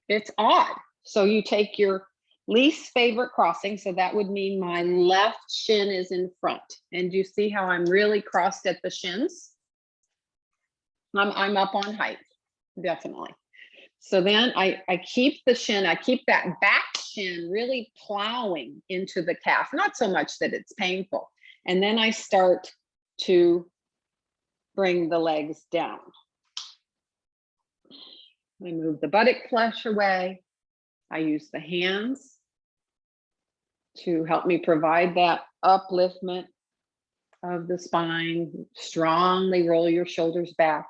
It's odd. So you take your least favorite crossing. So that would mean my left shin is in front. And you see how I'm really crossed at the shins? I'm up on height, definitely. So then I keep the shin, I keep that back shin really plowing into the calf, not so much that it's painful. And then I start to bring the legs down. I move the buttock flesh away. I use the hands to help me provide that upliftment of the spine. Strongly roll your shoulders back.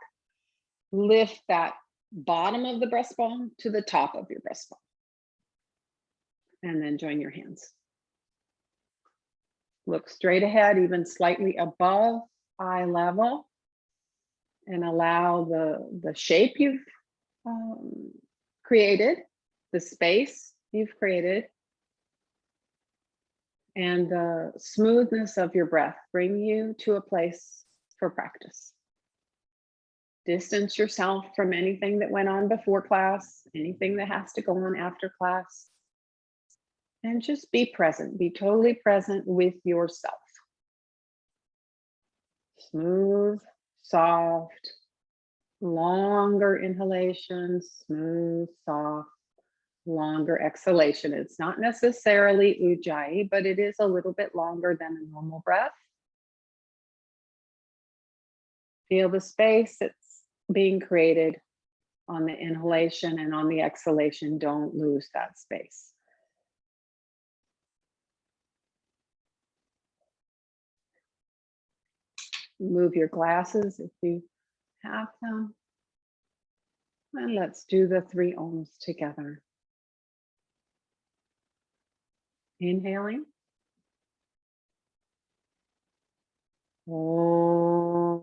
Lift that bottom of the breastbone to the top of your breastbone. And then join your hands. Look straight ahead, even slightly above eye level. And allow the shape you've created, the space you've created, and the smoothness of your breath bring you to a place for practice. Distance yourself from anything that went on before class, anything that has to go on after class, and just be present. Be totally present with yourself. Smooth, soft, longer inhalation, smooth, soft, longer exhalation. It's not necessarily ujjayi, but it is a little bit longer than a normal breath. Feel the space that's being created on the inhalation, and on the exhalation, don't lose that space. Move your glasses if you have them. And let's do the 3 Oms together. Inhaling. Om.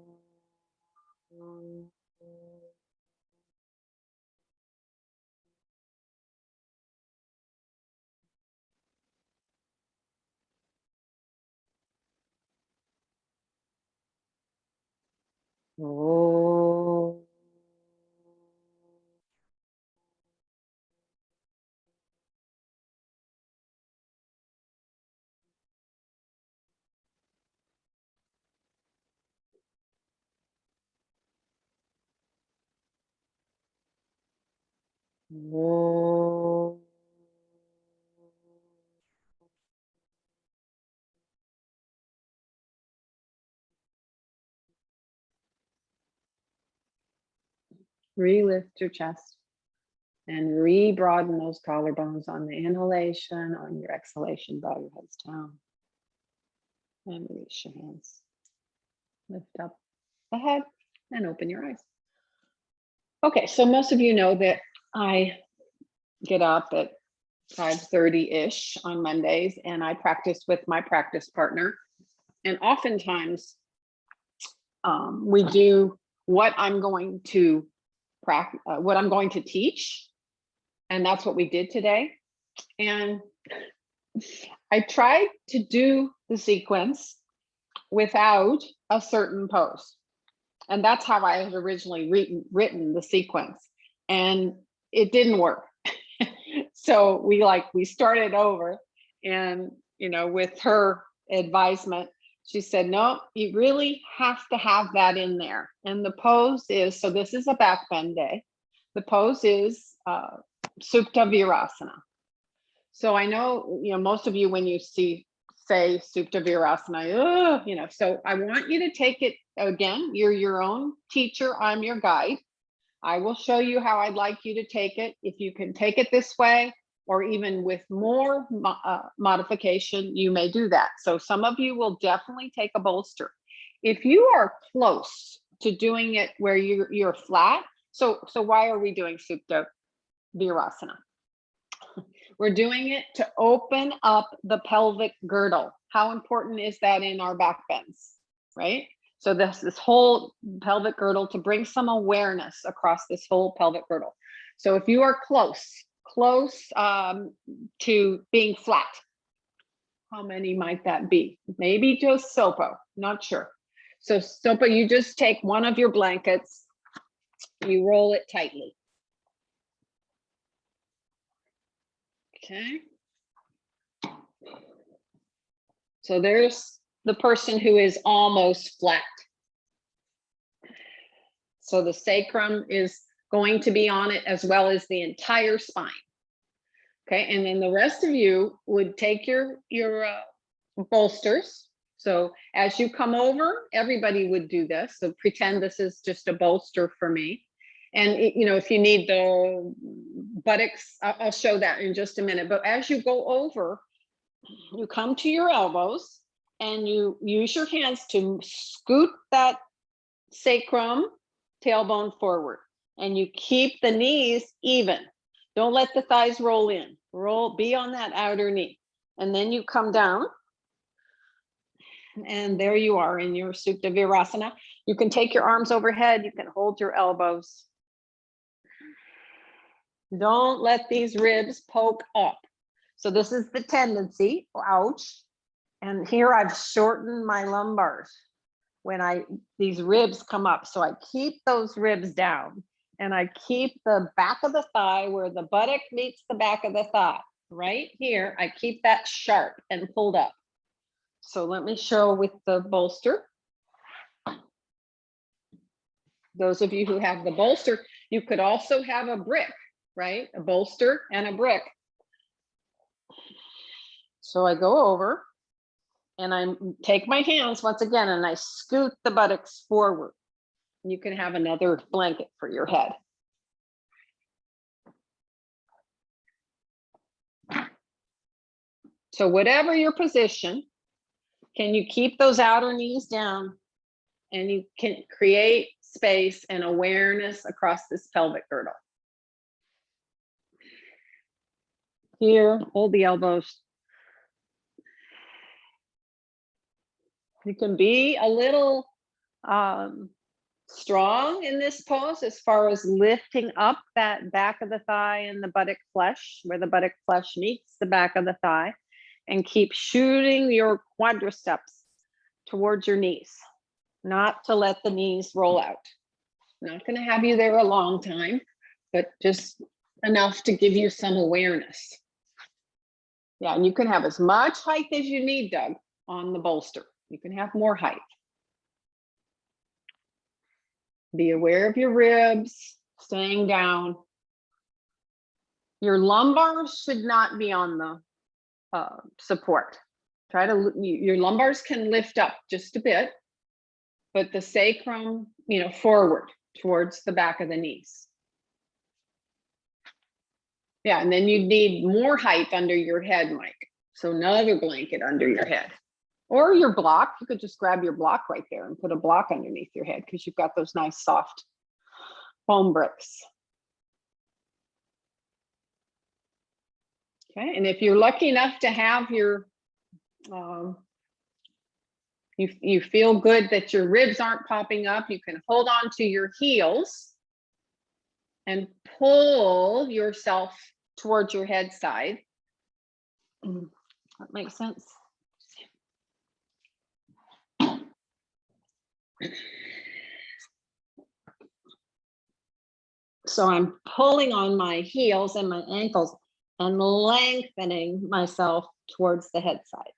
Om. Om. Re-lift your chest and re-broaden those collarbones on the inhalation. On your exhalation, bow your heads down and release your hands. Lift up the head and open your eyes. Okay, so most of you know that I get up at 5:30-ish on Mondays, and I practice with my practice partner. And oftentimes we do what I'm going to teach, and that's what we did today. And I tried to do the sequence without a certain pose, and that's how I had originally written the sequence, and it didn't work. So we started over, and with her advisement, she said, no, you really have to have that in there. And the pose is, so this is a back bend day. The pose is Supta Virasana. So I know, most of you, when you say Supta Virasana, so I want you to take it again. You're your own teacher. I'm your guide. I will show you how I'd like you to take it. If you can take it this way, or even with more modification, you may do that. So some of you will definitely take a bolster. If you are close to doing it where you're flat, so why are we doing Supta Virasana? We're doing it to open up the pelvic girdle. How important is that in our back bends, right? So this whole pelvic girdle, to bring some awareness across this whole pelvic girdle. So if you are close to being flat, how many might that be? Maybe just Sopo, not sure. So Sopo, you just take one of your blankets, you roll it tightly. Okay. So there's the person who is almost flat. So the sacrum is going to be on it as well as the entire spine. Okay, and then the rest of you would take your bolsters. So as you come over, everybody would do this. So pretend this is just a bolster for me. And if you need the buttocks, I'll show that in just a minute. But as you go over, you come to your elbows and you use your hands to scoot that sacrum tailbone forward, and you keep the knees even. Don't let the thighs roll in. Be on that outer knee. And then you come down, and there you are in your Supta Virasana. You can take your arms overhead. You can hold your elbows. Don't let these ribs poke up. So this is the tendency, ouch. And here I've shortened my lumbars when these ribs come up. So I keep those ribs down, and I keep the back of the thigh where the buttock meets the back of the thigh. Right here, I keep that sharp and pulled up. So let me show with the bolster. Those of you who have the bolster, you could also have a brick, right? A bolster and a brick. So I go over and I take my hands once again and I scoot the buttocks forward. You can have another blanket for your head. So whatever your position, can you keep those outer knees down, and you can create space and awareness across this pelvic girdle. Here, hold the elbows. You can be a little strong in this pose as far as lifting up that back of the thigh and the buttock flesh, where the buttock flesh meets the back of the thigh, and keep shooting your quadriceps towards your knees, not to let the knees roll out. Not going to have you there a long time, but just enough to give you some awareness. Yeah, and you can have as much height as you need, Doug, on the bolster. You can have more height. Be aware of your ribs, staying down. Your lumbars should not be on the support. Your lumbars can lift up just a bit, but the sacrum, forward towards the back of the knees. Yeah, and then you need more height under your head, Mike. So another blanket under your head. Or your block. You could just grab your block right there and put a block underneath your head because you've got those nice soft foam bricks. Okay, and if you're lucky enough to have your, you feel good that your ribs aren't popping up, you can hold on to your heels and pull yourself towards your head side. That makes sense. So I'm pulling on my heels and my ankles and lengthening myself towards the head side.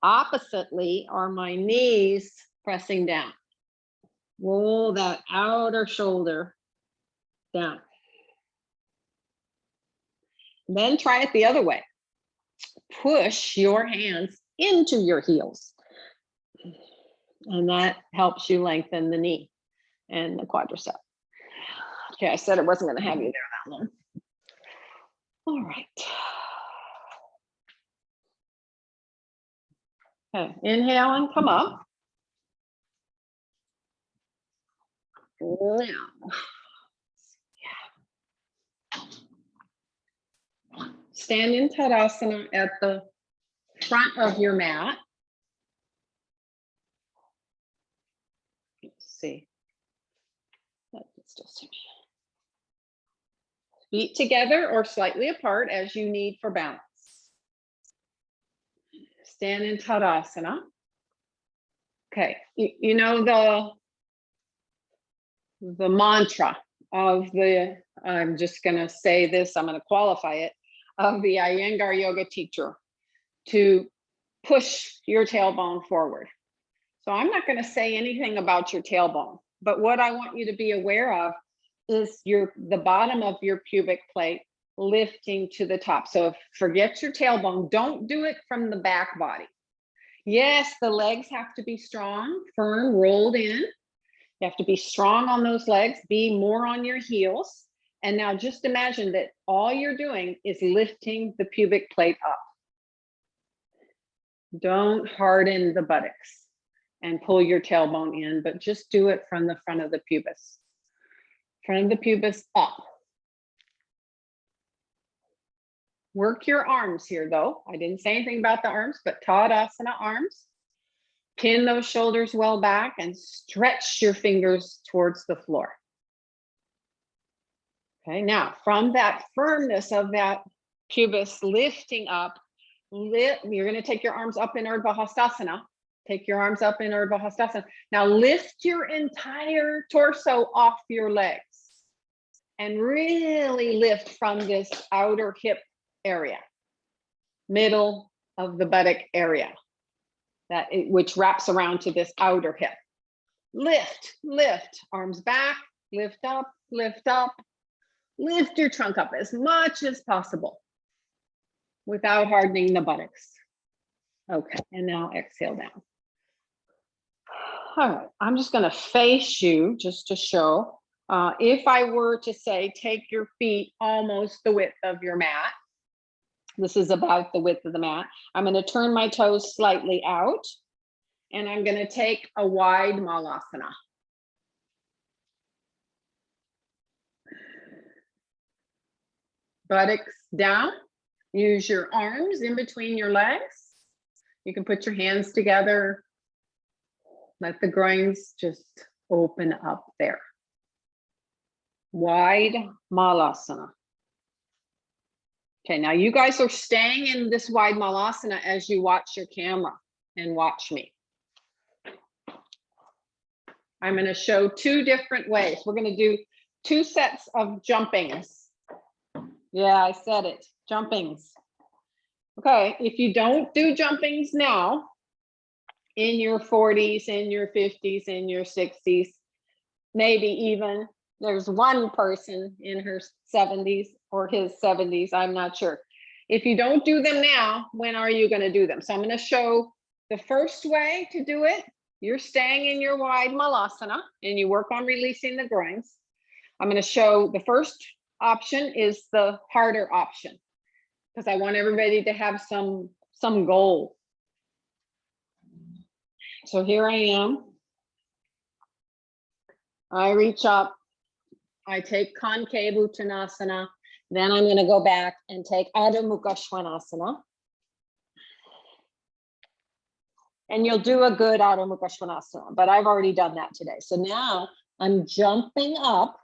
Oppositely are my knees pressing down. Roll that outer shoulder down. Then try it the other way. Push your hands into your heels. And that helps you lengthen the knee and the quadricep. Okay, I said I wasn't going to have you there that long. All right. Okay, inhale and come up. Now, stand in Tadasana at the front of your mat. Let's see. Let's just feet together or slightly apart as you need for balance. Stand in Tadasana. Okay, you know the mantra of the, I'm just going to say this, I'm going to qualify it. of the Iyengar yoga teacher to push your tailbone forward. So I'm not going to say anything about your tailbone, but what I want you to be aware of is the bottom of your pubic plate lifting to the top. So forget your tailbone. Don't do it from the back body. Yes, the legs have to be strong, firm, rolled in. You have to be strong on those legs, be more on your heels. And now just imagine that all you're doing is lifting the pubic plate up. Don't harden the buttocks and pull your tailbone in, but just do it from the front of the pubis. Front of the pubis up. Work your arms here though. I didn't say anything about the arms, but Tadasana arms. Pin those shoulders well back and stretch your fingers towards the floor. Okay, now from that firmness of that pubis lifting up, you're going to take your arms up in Urdhva Hastasana. Take your arms up in Urdhva Hastasana. Now lift your entire torso off your legs and really lift from this outer hip area, middle of the buttock area, which wraps around to this outer hip. Lift, lift, arms back, lift up, lift up. Lift your trunk up as much as possible without hardening the buttocks. Okay, and now exhale down. All right, I'm just going to face you just to show. If I were to say, take your feet almost the width of your mat. This is about the width of the mat. I'm going to turn my toes slightly out, and I'm going to take a wide Malasana. Buttocks down. Use your arms in between your legs. You can put your hands together. Let the groins just open up there. Wide Malasana. Okay, now you guys are staying in this wide Malasana as you watch your camera and watch me. I'm going to show two different ways. We're going to do 2 sets of jumpings. Yeah, I said it, jumpings. Okay, if you don't do jumpings now, in your 40s, in your 50s, in your 60s, maybe even there's one person in her 70s or his 70s, I'm not sure. If you don't do them now, when are you going to do them? So I'm going to show the first way to do it. You're staying in your wide Malasana and you work on releasing the groins. I'm going to show the first option is the harder option because I want everybody to have some goal. So here I am. I reach up. I take concave Uttanasana. Then I'm going to go back and take Adho Mukha Svanasana. And you'll do a good Adho Mukha Svanasana, but I've already done that today. So now I'm jumping up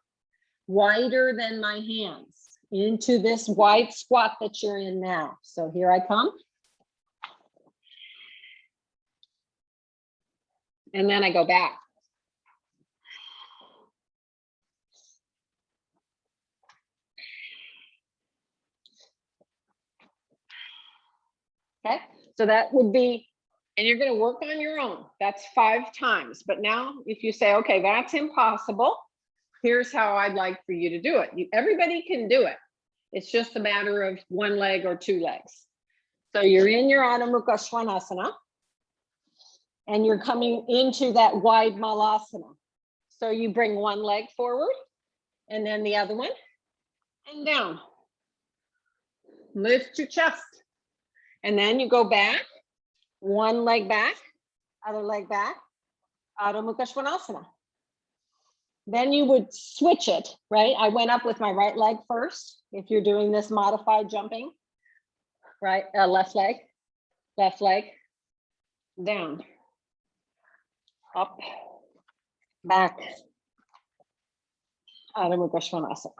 wider than my hands into this wide squat that you're in now. So here I come. And then I go back. Okay, so that would be, and you're going to work on your own. That's 5 times. But now if you say, okay, that's impossible, here's how I'd like for you to do it. Everybody can do it. It's just a matter of 1 leg or 2 legs. So you're in your Adho Mukha Svanasana and you're coming into that wide Malasana. So you bring 1 leg forward and then the other one and down. Lift your chest. And then you go back, 1 leg back, other leg back, Adho Mukha Svanasana. Then you would switch it, right? I went up with my right leg first. If you're doing this modified jumping, right? Left leg, down, up, back, Adho Mukha Svanasana.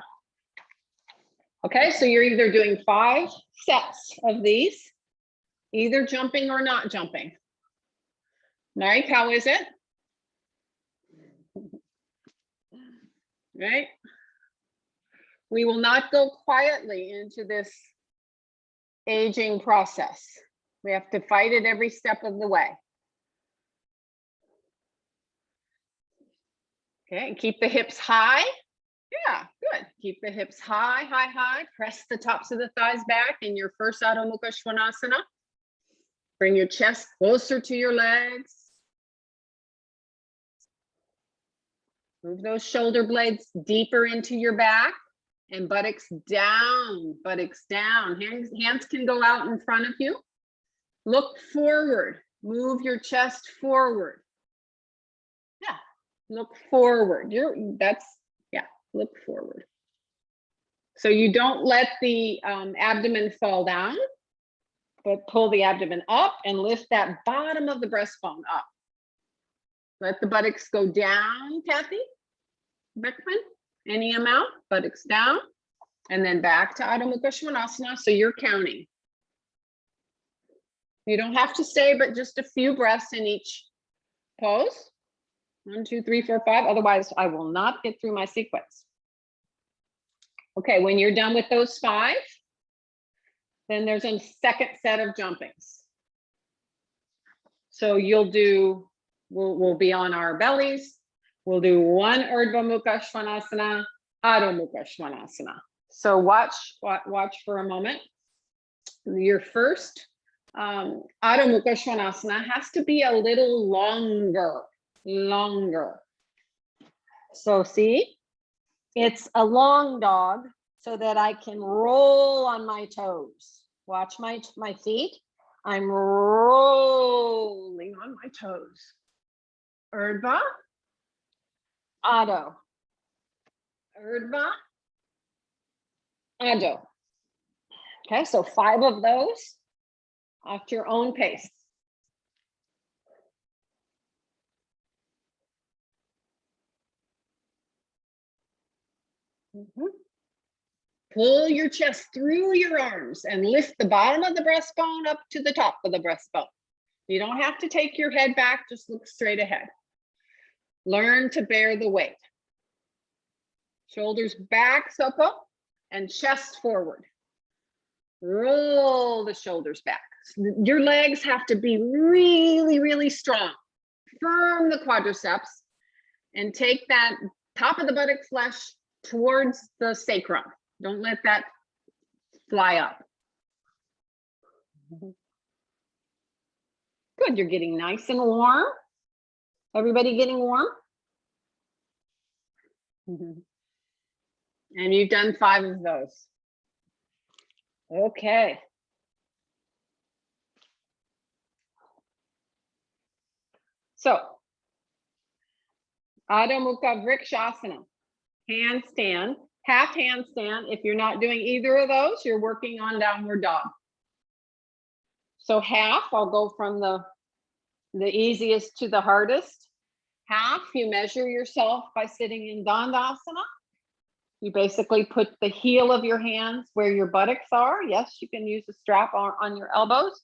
Okay, so you're either doing 5 sets of these, either jumping or not jumping. Right, how is it? Right? We will not go quietly into this aging process. We have to fight it every step of the way. Okay, and keep the hips high. Yeah, good. Keep the hips high, high, high. Press the tops of the thighs back in your first Adho Mukha Svanasana. Bring your chest closer to your legs. Move those shoulder blades deeper into your back and buttocks down, buttocks down. Hands can go out in front of you. Look forward. Move your chest forward. Yeah, look forward. Look forward. So you don't let the abdomen fall down, but pull the abdomen up and lift that bottom of the breastbone up. Let the buttocks go down, Kathy Beckman, any amount, buttocks down, and then back to Adho Mukha Svanasana. So you're counting. You don't have to stay, but just a few breaths in each pose. 1, 2, 3, 4, 5. Otherwise, I will not get through my sequence. Okay, when you're done with those 5, then there's a second set of jumpings. So you'll do, we'll be on our bellies. We'll do 1 Urdhva Mukha Svanasana, Adho Mukha Svanasana. So watch for a moment. Your first Adho Mukha Svanasana has to be a little longer. So see, it's a long dog so that I can roll on my toes. Watch my feet. I'm rolling on my toes. Urdhva, Adho. Urdhva, Adho. Okay, so 5 of those at your own pace. Pull your chest through your arms and lift the bottom of the breastbone up to the top of the breastbone. You don't have to take your head back, just look straight ahead. Learn to bear the weight. Shoulders back, Soko, and chest forward. Roll the shoulders back. Your legs have to be really, really strong. Firm the quadriceps and take that top of the buttock flesh towards the sacrum. Don't let that fly up. Good, you're getting nice and warm. Everybody getting warm? And you've done 5 of those. Okay. So, Adho Mukha Vrikshasana, handstand, half handstand. If you're not doing either of those, you're working on downward dog. So half, I'll go from the easiest to the hardest. Half, you measure yourself by sitting in Dandasana. You basically put the heel of your hands where your buttocks are. Yes, you can use a strap on your elbows.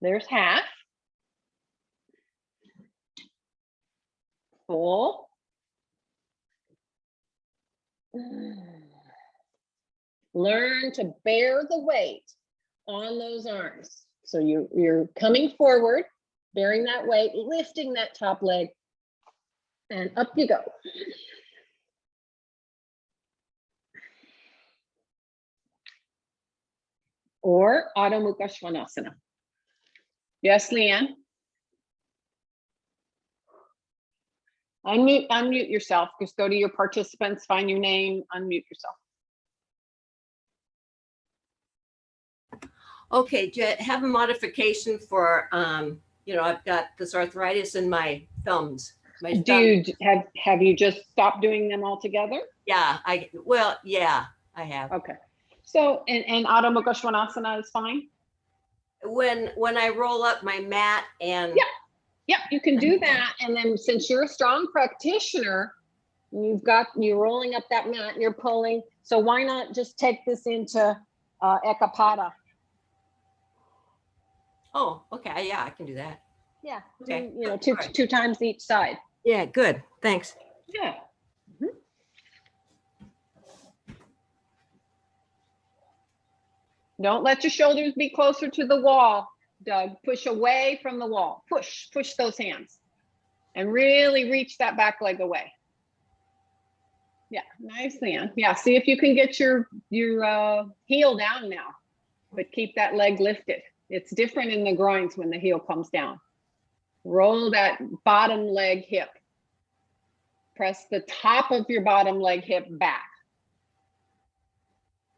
There's half. Full. Learn to bear the weight on those arms. So you're coming forward, bearing that weight, lifting that top leg, and up you go. Or Adho Mukha Svanasana. Yes, Leanne? Unmute yourself. Just go to your participants, find your name, unmute yourself. Okay, do you have a modification for, I've got this arthritis in my thumbs. Have you just stopped doing them altogether? Yeah, I have. Okay. So, and Adho Mukha Svanasana is fine? When I roll up my mat and... Yeah, you can do that. And then since you're a strong practitioner, you're rolling up that mat, you're pulling. So why not just take this into Ekapada? Oh, okay. Yeah, I can do that. Yeah, okay. two times each side. Yeah, good. Thanks. Yeah. Mhm. Don't let your shoulders be closer to the wall, Doug. Push away from the wall. Push those hands. And really reach that back leg away. Yeah, nice, Leanne. Yeah, see if you can get your heel down now, but keep that leg lifted. It's different in the groins when the heel comes down. Roll that bottom leg hip. Press the top of your bottom leg hip back.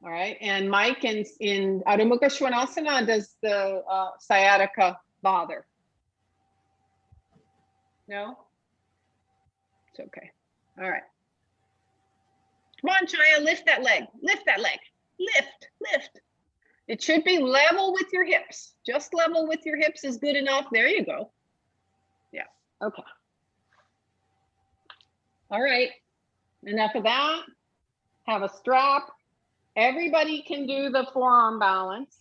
All right, and Mike in Adho Mukha Svanasana, does the sciatica bother? No? It's okay. All right. Come on, Chaya, lift that leg. Lift that leg. Lift. It should be level with your hips. Just level with your hips is good enough. There you go. Yeah, okay. All right, enough of that. Have a strap. Everybody can do the forearm balance.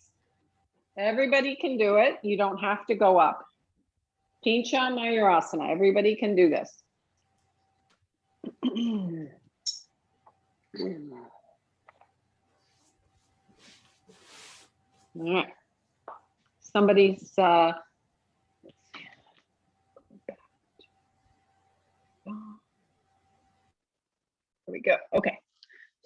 Everybody can do it. You don't have to go up. Pincha Mayurasana. Everybody can do this. All right. Somebody's here we go. Okay.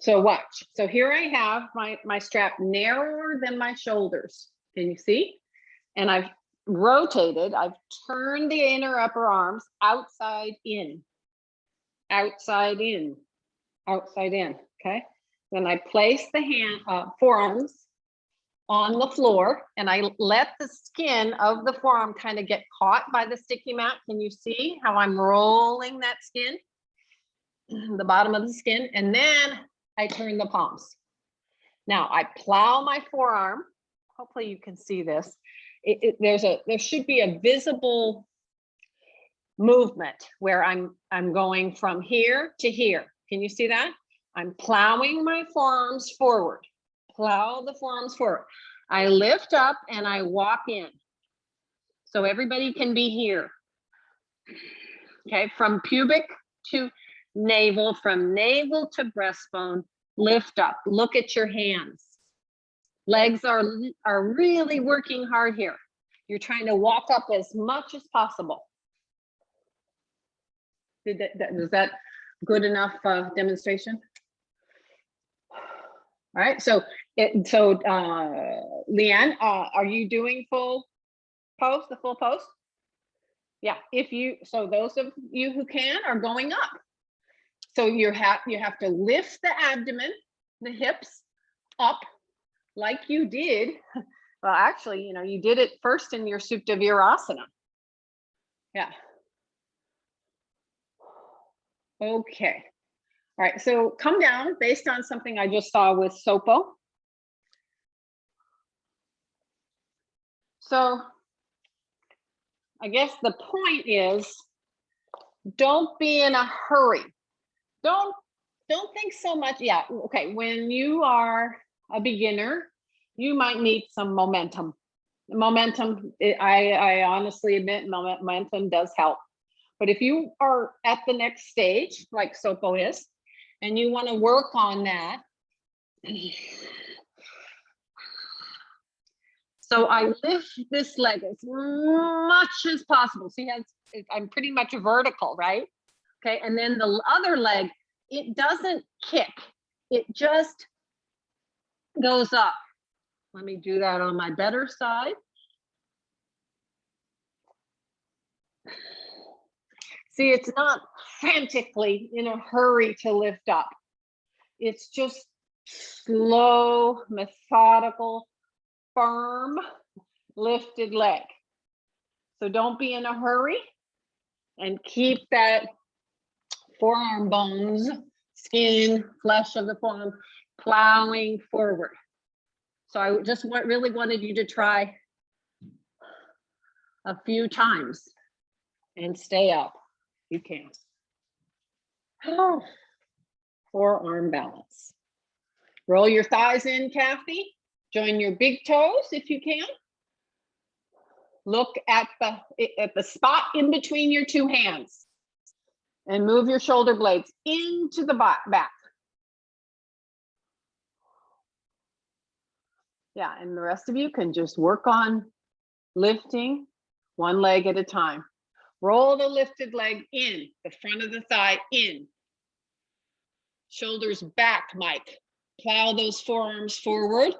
So watch. So here I have my strap narrower than my shoulders. Can you see? And I've rotated. I've turned the inner upper arms outside in. Outside in. Outside in. Okay. Then I place the forearms on the floor, and I let the skin of the forearm kind of get caught by the sticky mat. Can you see how I'm rolling that skin? The bottom of the skin, and then I turn the palms. Now I plow my forearm. Hopefully you can see this. There should be a visible movement where I'm going from here to here. Can you see that? I'm plowing my forearms forward. Plow the forearms forward. I lift up and I walk in. So everybody can be here. Okay, from pubic to navel, from navel to breastbone, lift up. Look at your hands. Legs are really working hard here. You're trying to walk up as much as possible. Is that good enough demonstration? All right, so Leanne, are you doing full pose, the full pose? Yeah, so those of you who can are going up. So you have to lift the abdomen, the hips up like you did. Well, actually, you did it first in your Supta Virasana. Yeah. Okay. All right, so come down based on something I just saw with Sopo. So I guess the point is, don't be in a hurry. Don't think so much. Yeah, okay, when you are a beginner, you might need some momentum. I honestly admit momentum does help. But if you are at the next stage, like Sopo is, and you want to work on that, so I lift this leg as much as possible. See, I'm pretty much vertical, right? Okay, and then the other leg, it doesn't kick. It just goes up. Let me do that on my better side. See, it's not frantically in a hurry to lift up. It's just slow, methodical, firm, lifted leg. So don't be in a hurry and keep that forearm bones, skin, flesh of the forearm plowing forward. So I just really wanted you to try a few times and stay up. You can. Oh, forearm balance. Roll your thighs in, Kathy. Join your big toes if you can. Look at the spot in between your two hands. And move your shoulder blades into the back. Yeah, and the rest of you can just work on lifting one leg at a time. Roll the lifted leg in, the front of the thigh in. Shoulders back, Mike. Plow those forearms forward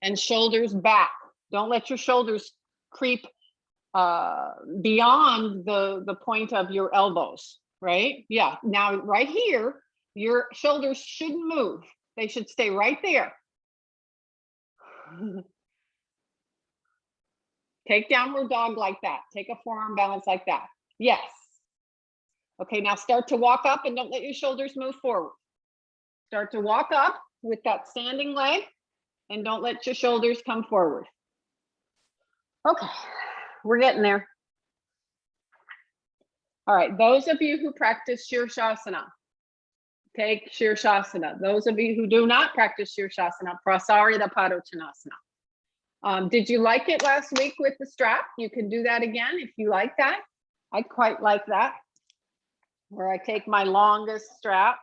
and shoulders back. Don't let your shoulders creep beyond the point of your elbows, right? Yeah, now right here, your shoulders shouldn't move. They should stay right there. Take downward dog like that. Take a forearm balance like that. Yes. Okay, now start to walk up and don't let your shoulders move forward. Start to walk up with that standing leg and don't let your shoulders come forward. Okay, we're getting there. All right, those of you who practice Shirshasana, take Shirshasana. Those of you who do not practice Shirshasana, Prasarita Padottanasana. Did you like it last week with the strap? You can do that again if you like that. I quite like that, where I take my longest strap.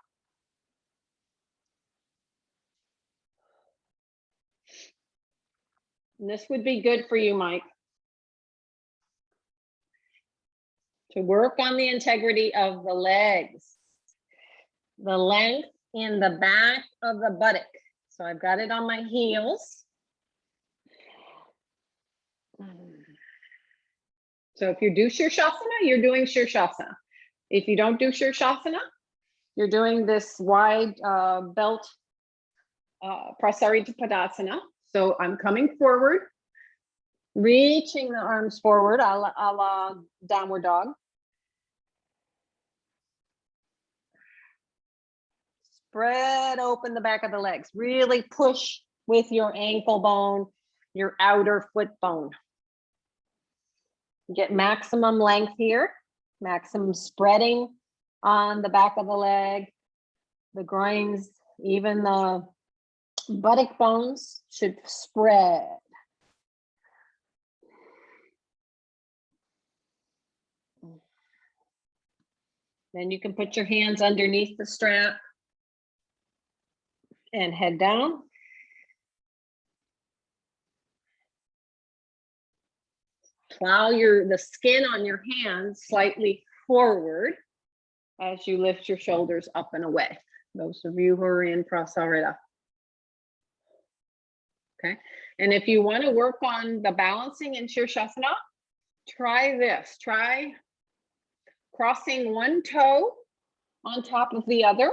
And this would be good for you, Mike, to work on the integrity of the legs, the length in the back of the buttock. So I've got it on my heels. So if you do Shirshasana, you're doing Shirshasana. If you don't do Shirshasana, you're doing this wide belt Prasarita Padasana. So I'm coming forward, reaching the arms forward, a la downward dog. Spread open the back of the legs. Really push with your ankle bone, your outer foot bone. Get maximum length here, maximum spreading on the back of the leg, the groins, even the buttock bones should spread. Then you can put your hands underneath the strap and head down. Plow the skin on your hands slightly forward as you lift your shoulders up and away. Those of you who are in Prasarita. Okay, and if you want to work on the balancing in Shirshasana, try this. Try crossing one toe on top of the other,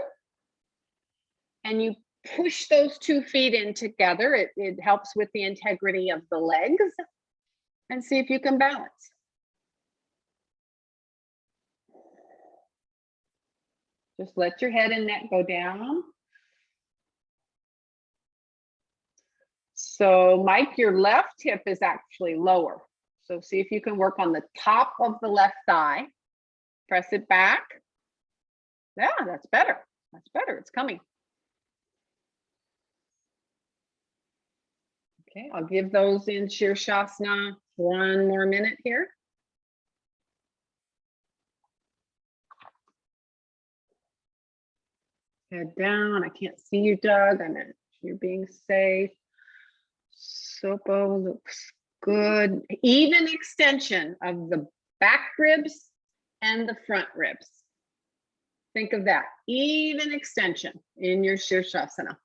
and you push those 2 feet in together. It helps with the integrity of the legs. And see if you can balance. Just let your head and neck go down. So Mike, your left hip is actually lower. So see if you can work on the top of the left thigh. Press it back. Yeah, that's better. That's better. It's coming. Okay, I'll give those in Shirshasana 1 more minute here. Head down. I can't see you, Doug. You're being safe. Sopo looks good. Even extension of the back ribs and the front ribs. Think of that. Even extension in your Shirshasana.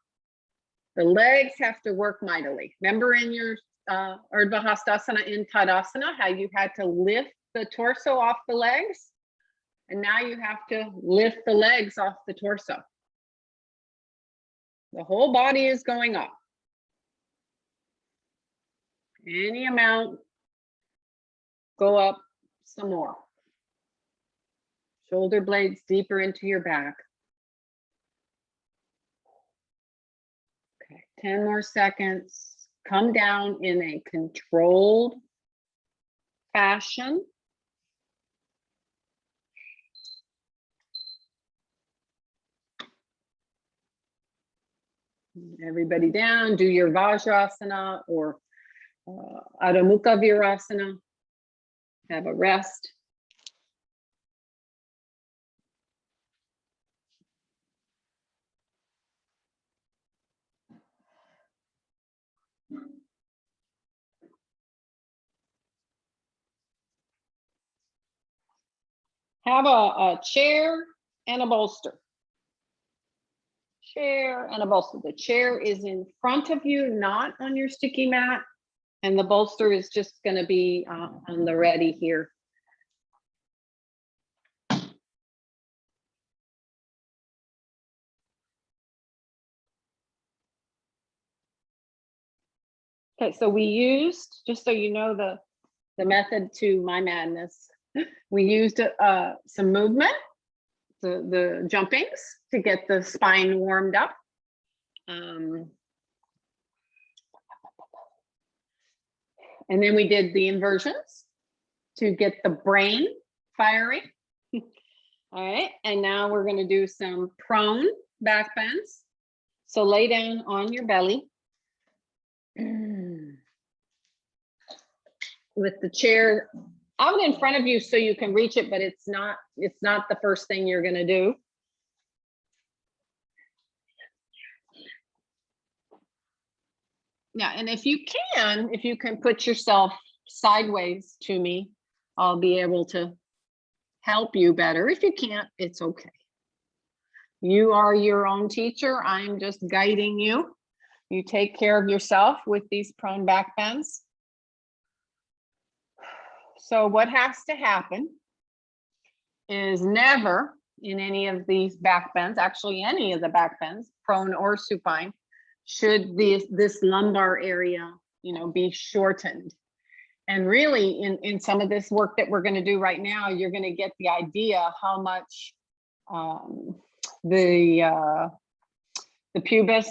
The legs have to work mightily. Remember in your Urdhva Hastasana in Tadasana, how you had to lift the torso off the legs? And now you have to lift the legs off the torso. The whole body is going up. Any amount, go up some more. Shoulder blades deeper into your back. Okay, 10 more seconds. Come down in a controlled fashion. Everybody down, do your Vajrasana or Adho Mukha Virasana. Have a rest. have a chair and a bolster. Chair and a bolster. The chair is in front of you, not on your sticky mat. And the bolster is just going to be on the ready here. Okay, so we used, just so you know the method to my madness, we used some movement, the jumpings to get the spine warmed up. And then we did the inversions to get the brain firing. All right, and now we're going to do some prone back bends. So lay down on your belly with the chair out in front of you so you can reach it, but it's not the first thing you're going to do. Yeah, and if you can put yourself sideways to me, I'll be able to help you better. If you can't, it's okay. You are your own teacher. I'm just guiding you. You take care of yourself with these prone back bends. So what has to happen is never in any of these back bends, actually any of the back bends, prone or supine, should this lumbar area, be shortened. And really in some of this work that we're going to do right now, you're going to get the idea how much the pubis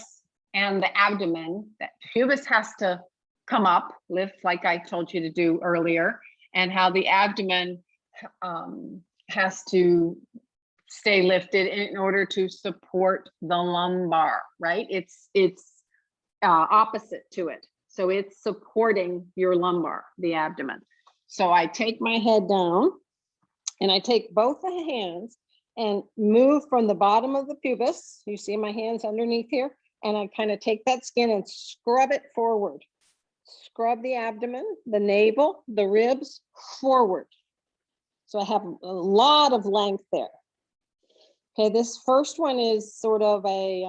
and the abdomen, that pubis has to come up, lift like I told you to do earlier, and how the abdomen has to stay lifted in order to support the lumbar, right? It's opposite to it. So it's supporting your lumbar, the abdomen. So I take my head down and I take both the hands and move from the bottom of the pubis. You see my hands underneath here, and I kind of take that skin and scrub it forward. Scrub the abdomen, the navel, the ribs forward. So I have a lot of length there. Okay, this first one is sort of a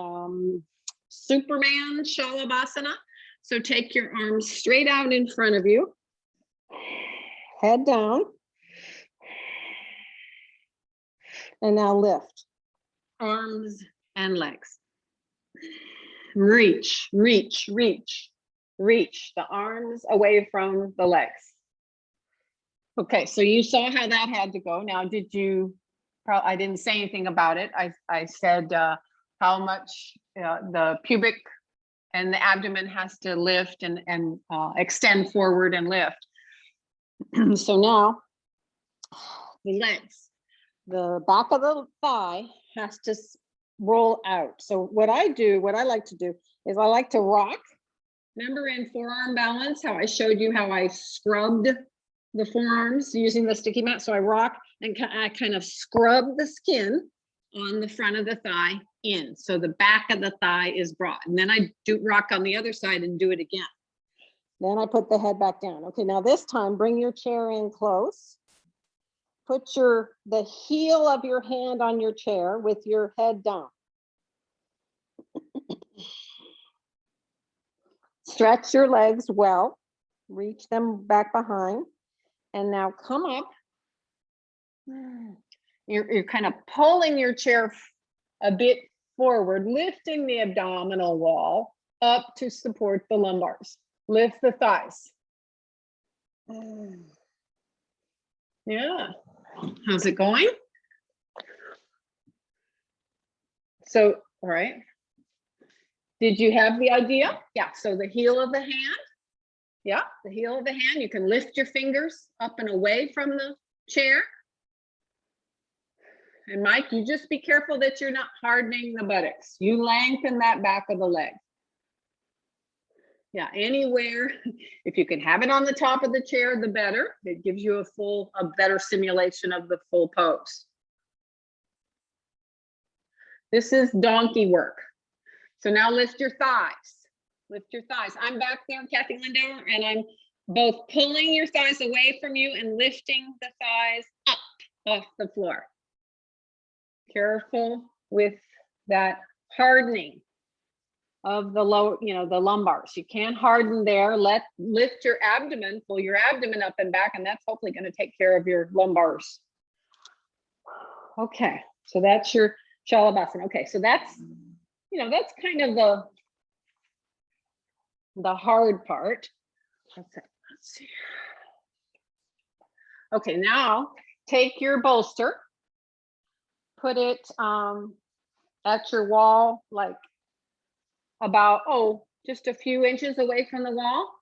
Superman Shalabhasana. So take your arms straight out in front of you, head down, and now lift, arms and legs. Reach, reach, reach, reach the arms away from the legs. Okay, so you saw how that had to go. Now, did you, I didn't say anything about it. I said how much the pubic and the abdomen has to lift and extend forward and lift. So now the legs, the back of the thigh has to roll out. So what I like to do is I like to rock. Remember in forearm balance, how I showed you how I scrubbed the forearms using the sticky mat? So I rock and I kind of scrub the skin on the front of the thigh in. So the back of the thigh is broad. And then I do rock on the other side and do it again. Then I put the head back down. Okay, now this time bring your chair in close. Put the heel of your hand on your chair with your head down. Stretch your legs well. Reach them back behind. And now come up. You're kind of pulling your chair a bit forward, lifting the abdominal wall up to support the lumbars. Lift the thighs. Yeah. How's it going? So, all right. Did you have the idea? Yeah, so the heel of the hand. Yeah, the heel of the hand. You can lift your fingers up and away from the chair. And Mike, you just be careful that you're not hardening the buttocks. You lengthen that back of the leg. Yeah, anywhere. If you can have it on the top of the chair, the better. It gives you a better simulation of the full pose. This is donkey work. So now lift your thighs. Lift your thighs. I'm back there, Kathy Lindauer, and I'm both pulling your thighs away from you and lifting the thighs up off the floor. Careful with that hardening of the low, the lumbars. You can't harden there. Lift your abdomen, pull your abdomen up and back, and that's hopefully going to take care of your lumbars. Okay, so that's your Shalabhasana. Okay, so that's, that's kind of the hard part. Let's see. Okay, now take your bolster, put it at your wall, like about, just a few inches away from the wall.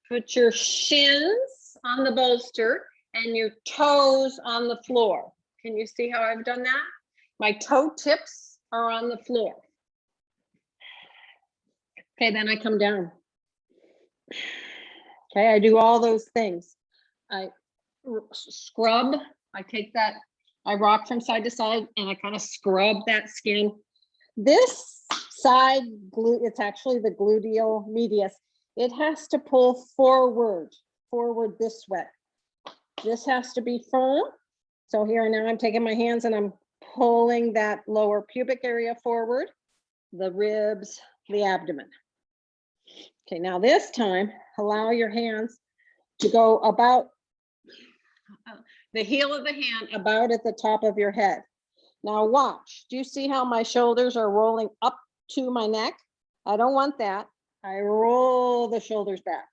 Put your shins on the bolster and your toes on the floor. Can you see how I've done that? My toe tips are on the floor. Okay, then I come down. Okay, I do all those things. I scrub, I take that, I rock from side to side and I kind of scrub that skin. This side glute, it's actually the gluteal medius. It has to pull forward this way. This has to be firm. So here now I'm taking my hands and I'm pulling that lower pubic area forward, the ribs, the abdomen. Okay, now this time, allow your hands to go about the heel of the hand about at the top of your head. Now watch, do you see how my shoulders are rolling up to my neck? I don't want that. I roll the shoulders back,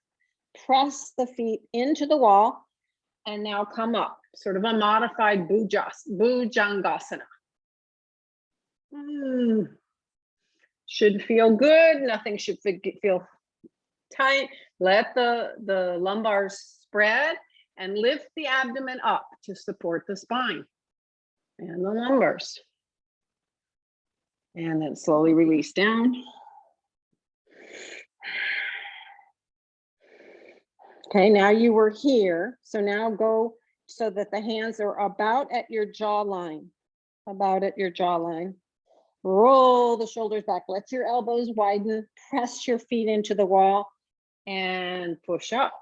press the feet into the wall, and now come up, sort of a modified Bhujangasana. Should feel good, nothing should feel tight. Let the lumbars spread and lift the abdomen up to support the spine and the lumbars. And then slowly release down. Okay, now you were here. So now go so that the hands are about at your jawline, Roll the shoulders back, let your elbows widen, press your feet into the wall and push up.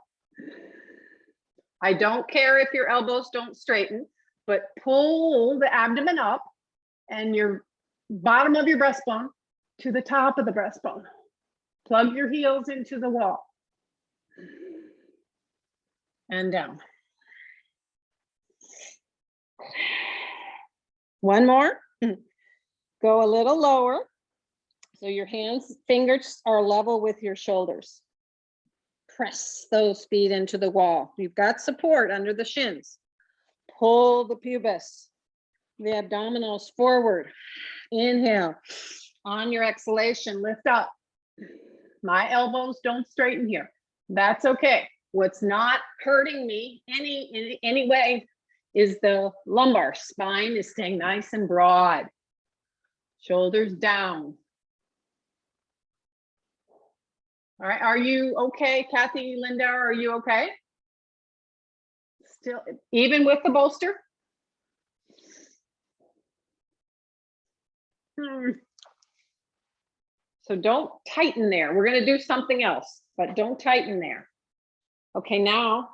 I don't care if your elbows don't straighten, but pull the abdomen up and your bottom of your breastbone to the top of the breastbone. Plug your heels into the wall. And down. One more. Go a little lower. So your fingers are level with your shoulders. Press those feet into the wall. You've got support under the shins. Pull the pubis, the abdominals forward. Inhale. On your exhalation, lift up. My elbows don't straighten here. That's okay. What's not hurting me in any way is the lumbar. Spine is staying nice and broad. Shoulders down. All right, are you okay? Kathy Lindauer, are you okay? Still, even with the bolster? So don't tighten there. We're gonna do something else, but don't tighten there. Okay, now,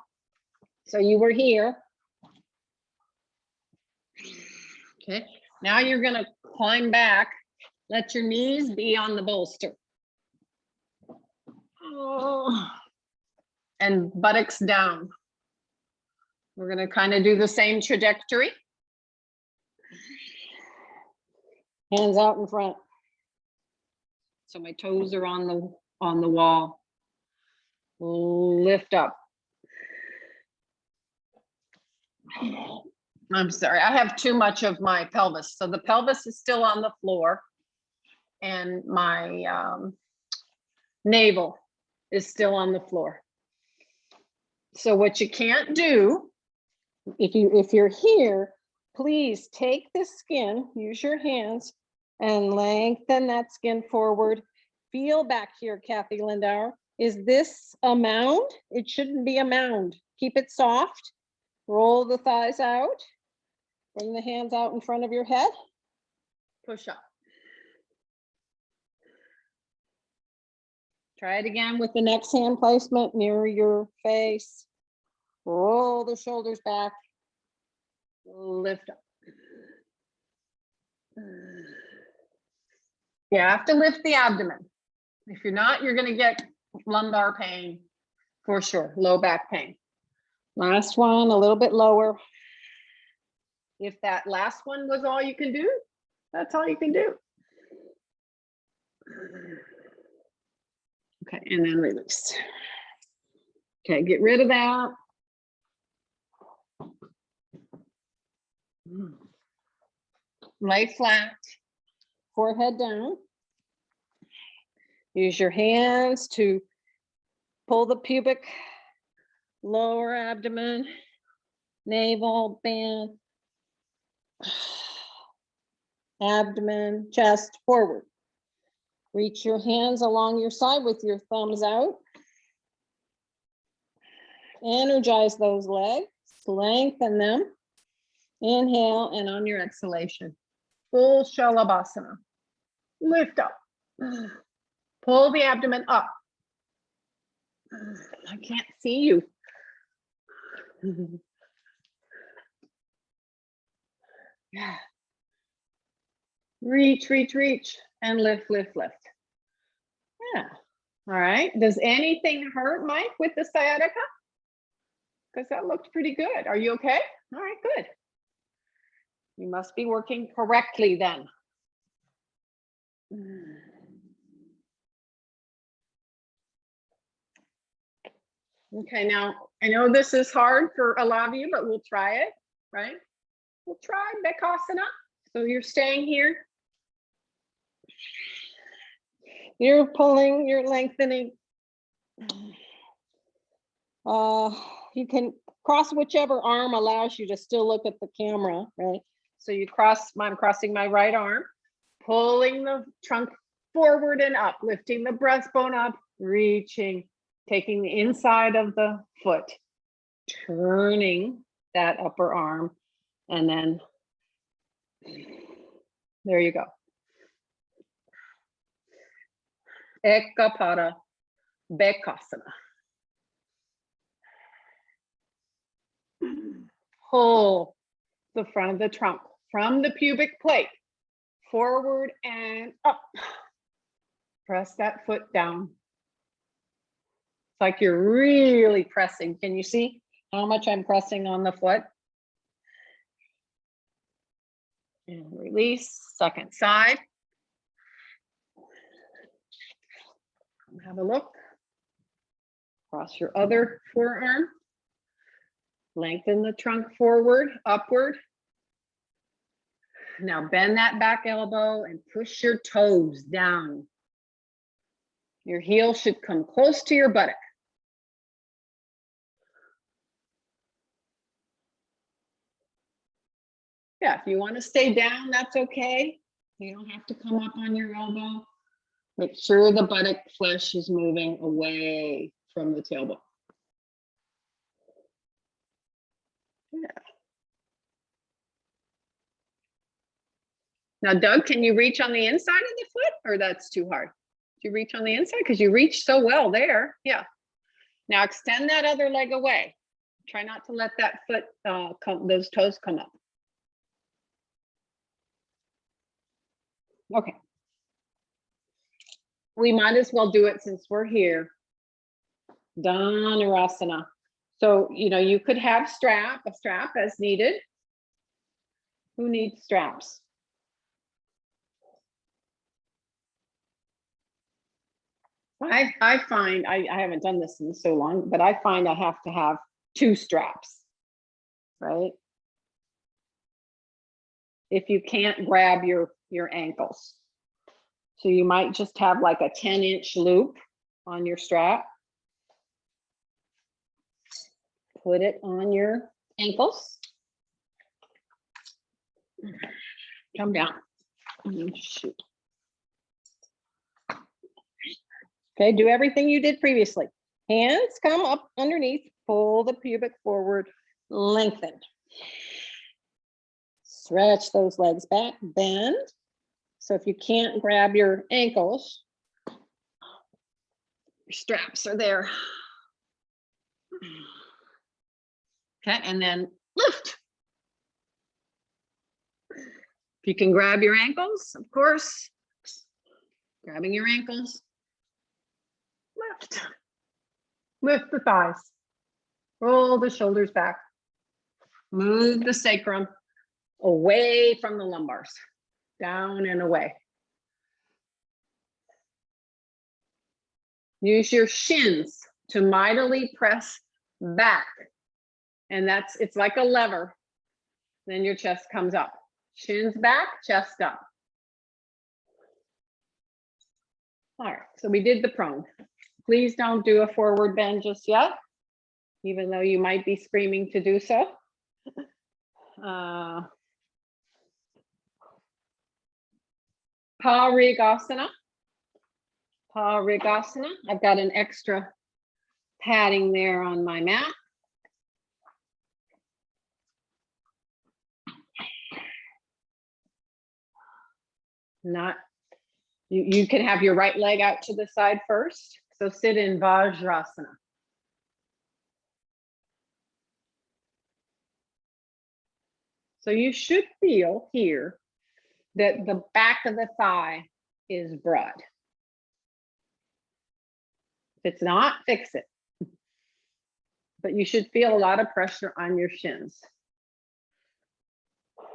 so you were here. Okay, now you're gonna climb back. Let your knees be on the bolster. Oh. And buttocks down. We're gonna kind of do the same trajectory. Hands out in front. So my toes are on the wall. Lift up. I'm sorry, I have too much of my pelvis. So the pelvis is still on the floor and my navel is still on the floor. So what you can't do, if you're here, please take the skin, use your hands and lengthen that skin forward. Feel back here, Kathy Lindauer. Is this a mound? It shouldn't be a mound. Keep it soft. Roll the thighs out. Bring the hands out in front of your head. Push up. Try it again with the next hand placement near your face. Roll the shoulders back Lift up. You have to lift the abdomen. If you're not, you're going to get lumbar pain for sure, low back pain. Last one, a little bit lower. If that last one was all you can do, that's all you can do. Okay, and then release. Okay, get rid of that. Lay flat, forehead down. Use your hands to pull the pubic, lower abdomen, navel, band, abdomen, chest forward. Reach your hands along your side with your thumbs out. Energize those legs, lengthen them. Inhale, and on your exhalation, full Shalabhasana. Lift up. Pull the abdomen up. I can't see you. Yeah. Reach, reach, reach, and lift, lift, lift. Yeah. All right. Does anything hurt, Mike, with the sciatica? Because that looked pretty good. Are you okay? All right, good. You must be working correctly then. Okay, now I know this is hard for a lot of you, but we'll try it, right? We'll try Bekasana. So you're staying here. You're pulling, you're lengthening. You can cross whichever arm allows you to still look at the camera, right? So you cross, I'm crossing my right arm, pulling the trunk forward and up, lifting the breastbone up, reaching, taking the inside of the foot, turning that upper arm, and then there you go. Ekapada Bekasana. Pull the front of the trunk from the pubic plate forward and up. Press that foot down. It's like you're really pressing. Can you see how much I'm pressing on the foot? And release, second side. Have a look. Cross your other forearm. Lengthen the trunk forward, upward. Now bend that back elbow and push your toes down. Your heel should come close to your buttock. Yeah, if you want to stay down, that's okay. You don't have to come up on your elbow. Make sure the buttock flesh is moving away from the tailbone. Yeah. Now, Doug, can you reach on the inside of the foot, or that's too hard? Do you reach on the inside? Because you reach so well there. Yeah. Now extend that other leg away. Try not to let that foot, those toes come up. Okay. We might as well do it since we're here. Dhanurasana. So, you know, you could have a strap as needed. Who needs straps? I find, I haven't done this in so long, but I find I have to have 2 straps, right? If you can't grab your ankles. So you might just have like a 10-inch loop on your strap. Put it on your ankles. Come down. Shoot. Okay, do everything you did previously. Hands come up underneath, pull the pubic forward, lengthen. Stretch those legs back, bend. So if you can't grab your ankles, your straps are there. Okay, and then lift. If you can grab your ankles, of course, grabbing your ankles. Lift. Lift the thighs. Roll the shoulders back. Move the sacrum away from the lumbars. Down and away. Use your shins to mightily press back. And it's like a lever. Then your chest comes up. Shins back, chest up. All right, so we did the prone. Please don't do a forward bend just yet, even though you might be screaming to do so. Parigasana. Parigasana. I've got an extra padding there on my mat. You can have your right leg out to the side first. So sit in Vajrasana. So you should feel here that the back of the thigh is broad. If it's not, fix it. But you should feel a lot of pressure on your shins.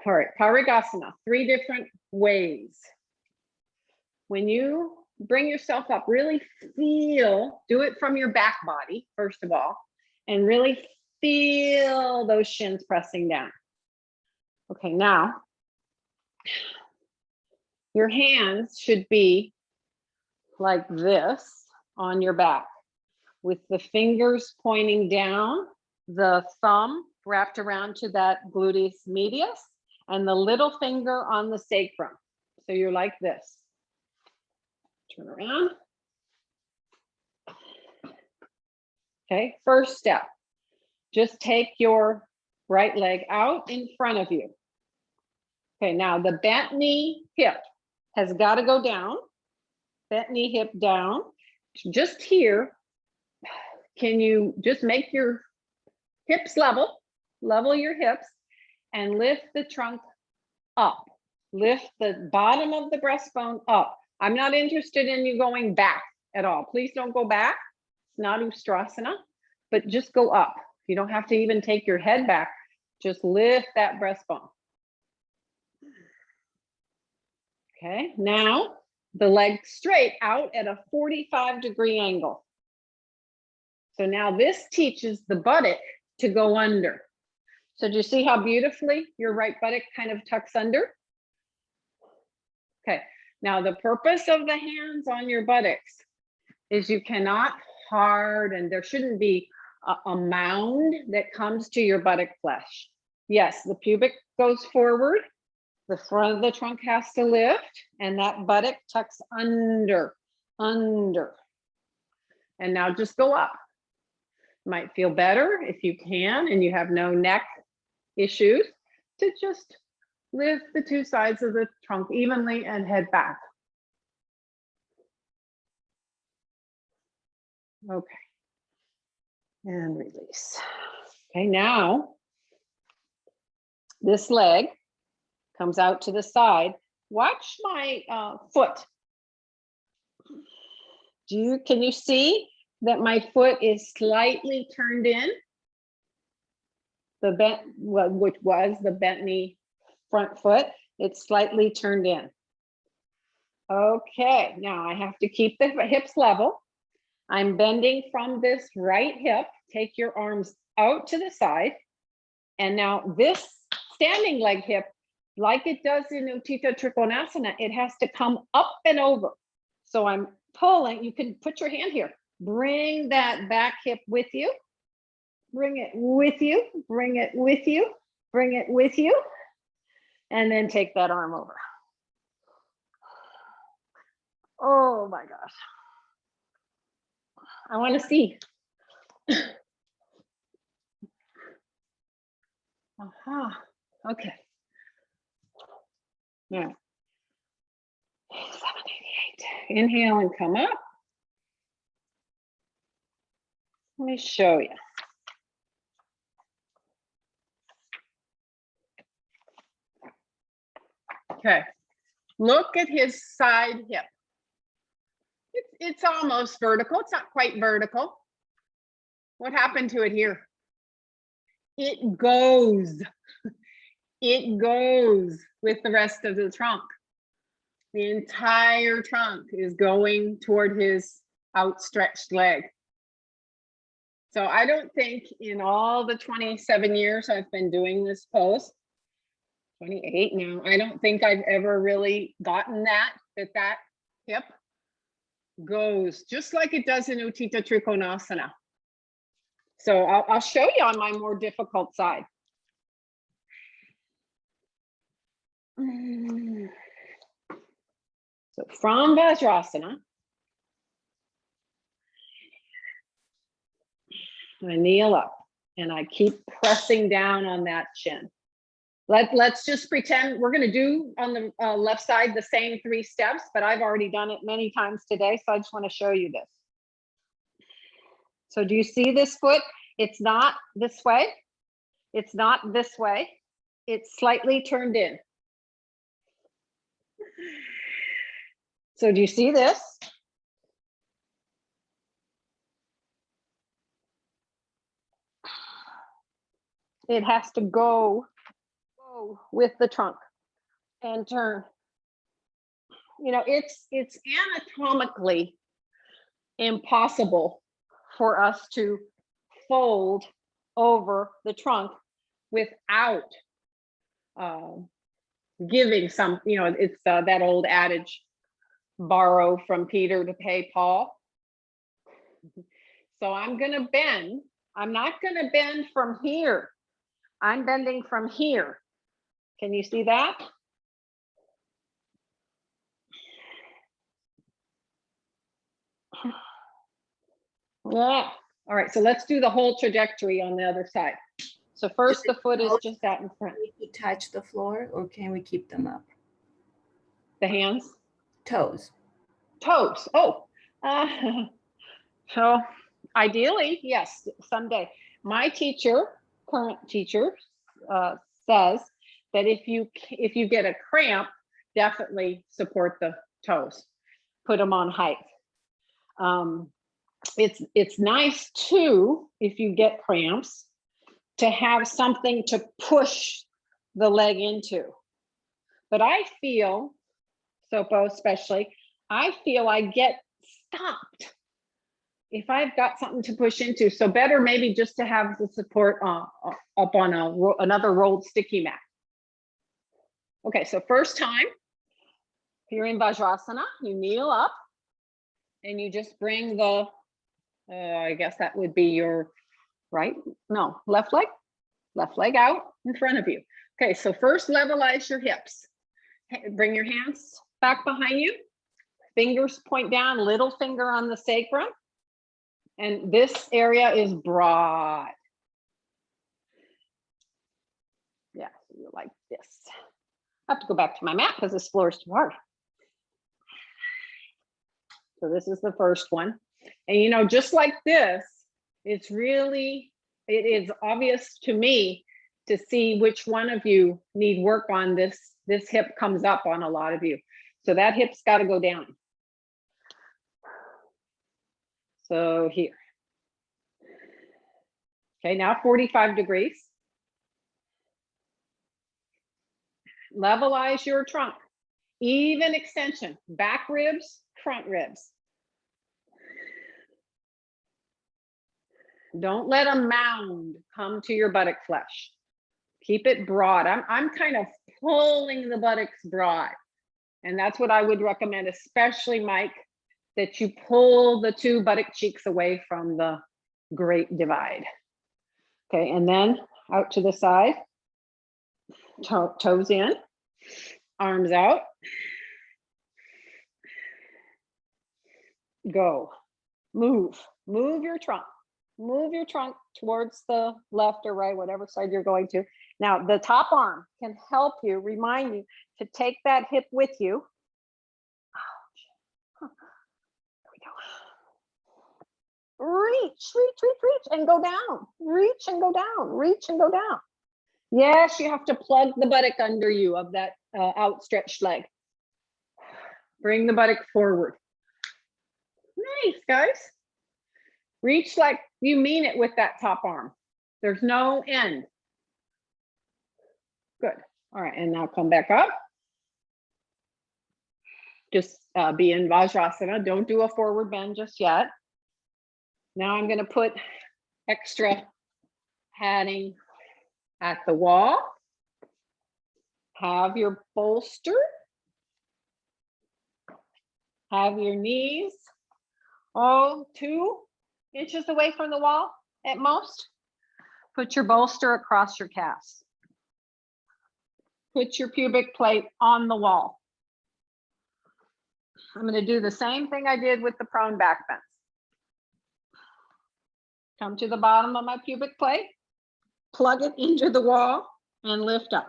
All right, Parigasana, 3 different ways. When you bring yourself up, really feel, do it from your back body, first of all, and really feel those shins pressing down. Okay, now, your hands should be like this on your back, with the fingers pointing down, the thumb wrapped around to that gluteus medius, and the little finger on the sacrum. So you're like this. Turn around. Okay, first step. Just take your right leg out in front of you. Okay, now the bent knee hip has got to go down. Bent knee hip down. Just here, can you just make your hips level your hips, and lift the trunk up. Lift the bottom of the breastbone up. I'm not interested in you going back at all. Please don't go back. It's not Ustrasana, but just go up. You don't have to even take your head back. Just lift that breastbone. Okay, now the leg straight out at a 45-degree angle. So now this teaches the buttock to go under. So do you see how beautifully your right buttock kind of tucks under? Okay, now the purpose of the hands on your buttocks is you cannot harden. There shouldn't be a mound that comes to your buttock flesh. Yes, the pubic goes forward, the front of the trunk has to lift, and that buttock tucks under. And now just go up. Might feel better if you can and you have no neck issues to just lift the 2 sides of the trunk evenly and head back. Okay. And release. Okay, now this leg comes out to the side. Watch my foot. Can you see that my foot is slightly turned in? The bent, which was the bent knee front foot, it's slightly turned in. Okay, now I have to keep the hips level. I'm bending from this right hip. Take your arms out to the side. And now this standing leg hip, like it does in Utthita Trikonasana, it has to come up and over. So I'm pulling, you can put your hand here. Bring that back hip with you. Bring it with you, bring it with you, bring it with you. And then take that arm over. Oh my gosh. I want to see. Okay. Now, 788. Inhale and come up. Let me show you. Okay, look at his side hip. It's almost vertical. It's not quite vertical. What happened to it here? It goes. It goes with the rest of the trunk. The entire trunk is going toward his outstretched leg. So I don't think in all the 27 years I've been doing this pose, 28 now, I don't think I've ever really gotten that hip goes just like it does in Utthita Trikonasana. So I'll show you on my more difficult side. So from Vajrasana, I kneel up and I keep pressing down on that chin. Let's just pretend we're going to do on the left side the same 3 steps, but I've already done it many times today, so I just want to show you this. So do you see this foot? It's not this way. It's not this way. It's slightly turned in. So do you see this? It has to go with the trunk and turn. You know, it's anatomically impossible for us to fold over the trunk without giving some, you know, it's that old adage, borrow from Peter to pay Paul. So I'm going to bend. I'm not going to bend from here. I'm bending from here. Can you see that? Yeah. All right, so let's do the whole trajectory on the other side. So first the foot is just out in front. Can we touch the floor or can we keep them up? The hands? Toes. Toes. Oh, so ideally, yes, someday. My teacher, current teacher, says that if you get a cramp, definitely support the toes, put them on height. It's nice too, if you get cramps, to have something to push the leg into. But I feel, Sopo especially, I feel I get stopped if I've got something to push into. So better maybe just to have the support up on another rolled sticky mat. Okay, so first time, if you're in Vajrasana, you kneel up and you just bring the, I guess that would be your left leg out in front of you. Okay, so first levelize your hips. Bring your hands back behind you. Fingers point down, little finger on the sacrum. And this area is broad. Yeah, like this. I have to go back to my mat because this floor is too hard. So this is the first one. And you know, just like this, it is obvious to me to see which one of you need work on this. This hip comes up on a lot of you. So that hip's got to go down. So here. Okay, now 45 degrees. Levelize your trunk. Even extension, back ribs, front ribs. Don't let a mound come to your buttock flesh. Keep it broad. I'm kind of pulling the buttocks broad. And that's what I would recommend, especially Mike, that you pull the 2 buttock cheeks away from the great divide. Okay, and then out to the side, toes in, arms out. Go, move your trunk. Move your trunk towards the left or right, whatever side you're going to. Now, the top arm can help you, remind you to take that hip with you. There we go. Reach, and go down. Reach and go down, reach and go down. Yes, you have to plug the buttock under you of that outstretched leg. Bring the buttock forward. Nice, guys. Reach like you mean it with that top arm. There's no end. Good. All right, and now come back up. Just be in Vajrasana. Don't do a forward bend just yet. Now I'm going to put extra padding at the wall. Have your bolster. Have your knees 2 inches away from the wall at most. Put your bolster across your calves. Put your pubic plate on the wall. I'm going to do the same thing I did with the prone back bends. Come to the bottom of my pubic plate, plug it into the wall, and lift up.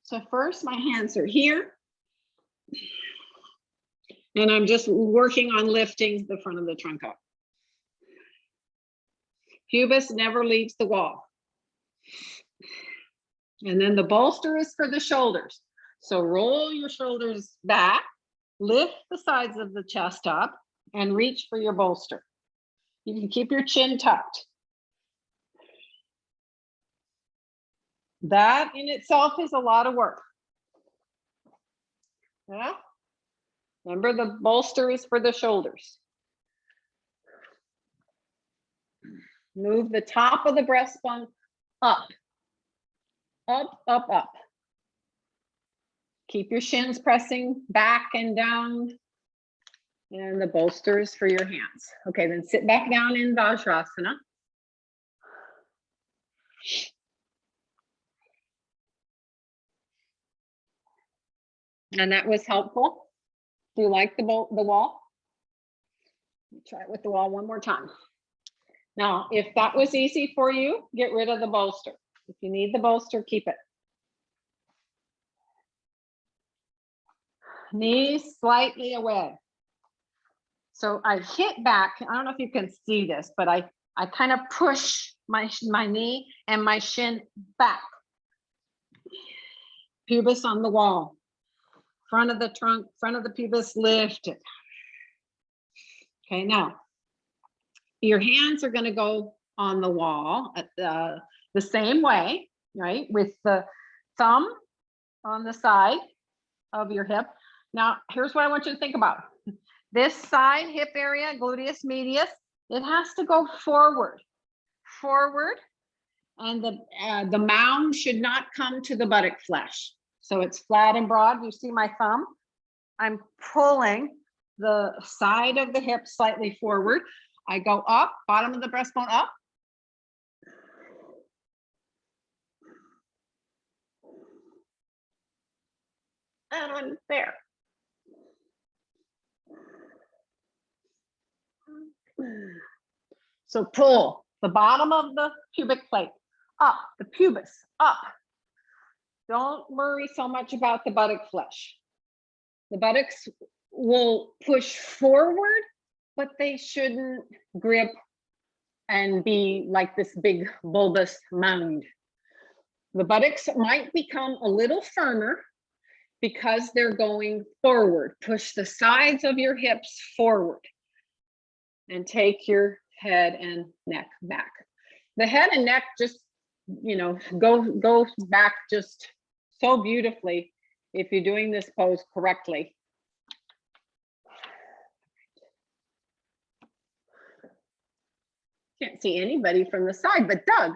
So first, my hands are here. And I'm just working on lifting the front of the trunk up. Pubis never leaves the wall. And then the bolster is for the shoulders. So roll your shoulders back, lift the sides of the chest up, and reach for your bolster. You can keep your chin tucked. That in itself is a lot of work. Yeah. Remember, the bolster is for the shoulders. Move the top of the breastbone up, up, up, up. Keep your shins pressing back and down. And the bolster is for your hands. Okay, then sit back down in Vajrasana. And that was helpful. Do you like the wall? Try it with the wall one more time. Now, if that was easy for you, get rid of the bolster. If you need the bolster, keep it. Knees slightly away. So I hit back. I don't know if you can see this, but I kind of push my knee and my shin back. Pubis on the wall. Front of the trunk, front of the pubis lifted. Okay, now your hands are going to go on the wall the same way, right? With the thumb on the side of your hip. Now, here's what I want you to think about. This side hip area, gluteus medius, it has to go forward, and the mound should not come to the buttock flesh. So it's flat and broad. You see my thumb? I'm pulling the side of the hip slightly forward. I go up, bottom of the breastbone up. And I'm there. So pull the bottom of the pubic plate up, the pubis up. Don't worry so much about the buttock flesh. The buttocks will push forward, but they shouldn't grip and be like this big bulbous mound. The buttocks might become a little firmer because they're going forward. Push the sides of your hips forward and take your head and neck back. The head and neck just, go back just so beautifully if you're doing this pose correctly. Can't see anybody from the side but Doug.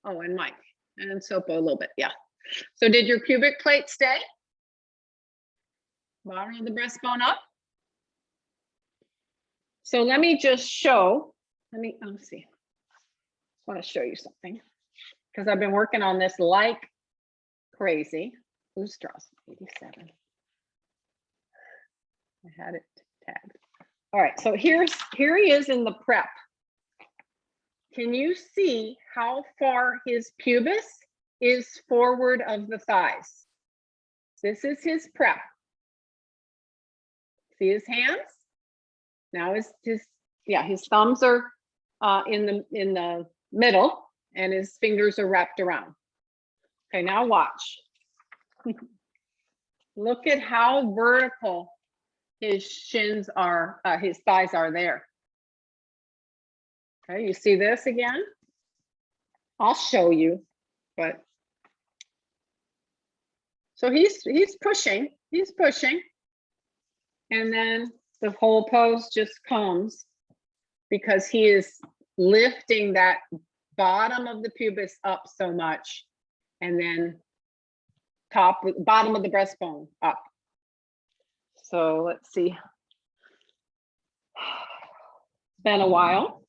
Oh, and Mike and Sopo a little bit. Yeah. So did your pubic plate stay? Bottom of the breastbone up. So let me just show. Let's see. I want to show you something because I've been working on this like crazy. Who's draws 87? I had it tagged. All right, so here he is in the prep. Can you see how far his pubis is forward of the thighs? This is his prep. See his hands? Now his thumbs are in the middle and his fingers are wrapped around. Okay, now watch. Look at how vertical his shins are, his thighs are there. Okay, you see this again? I'll show you, but so he's pushing, and then the whole pose just comes because he is lifting that bottom of the pubis up so much, and then bottom of the breastbone up. So let's see. It's been a while.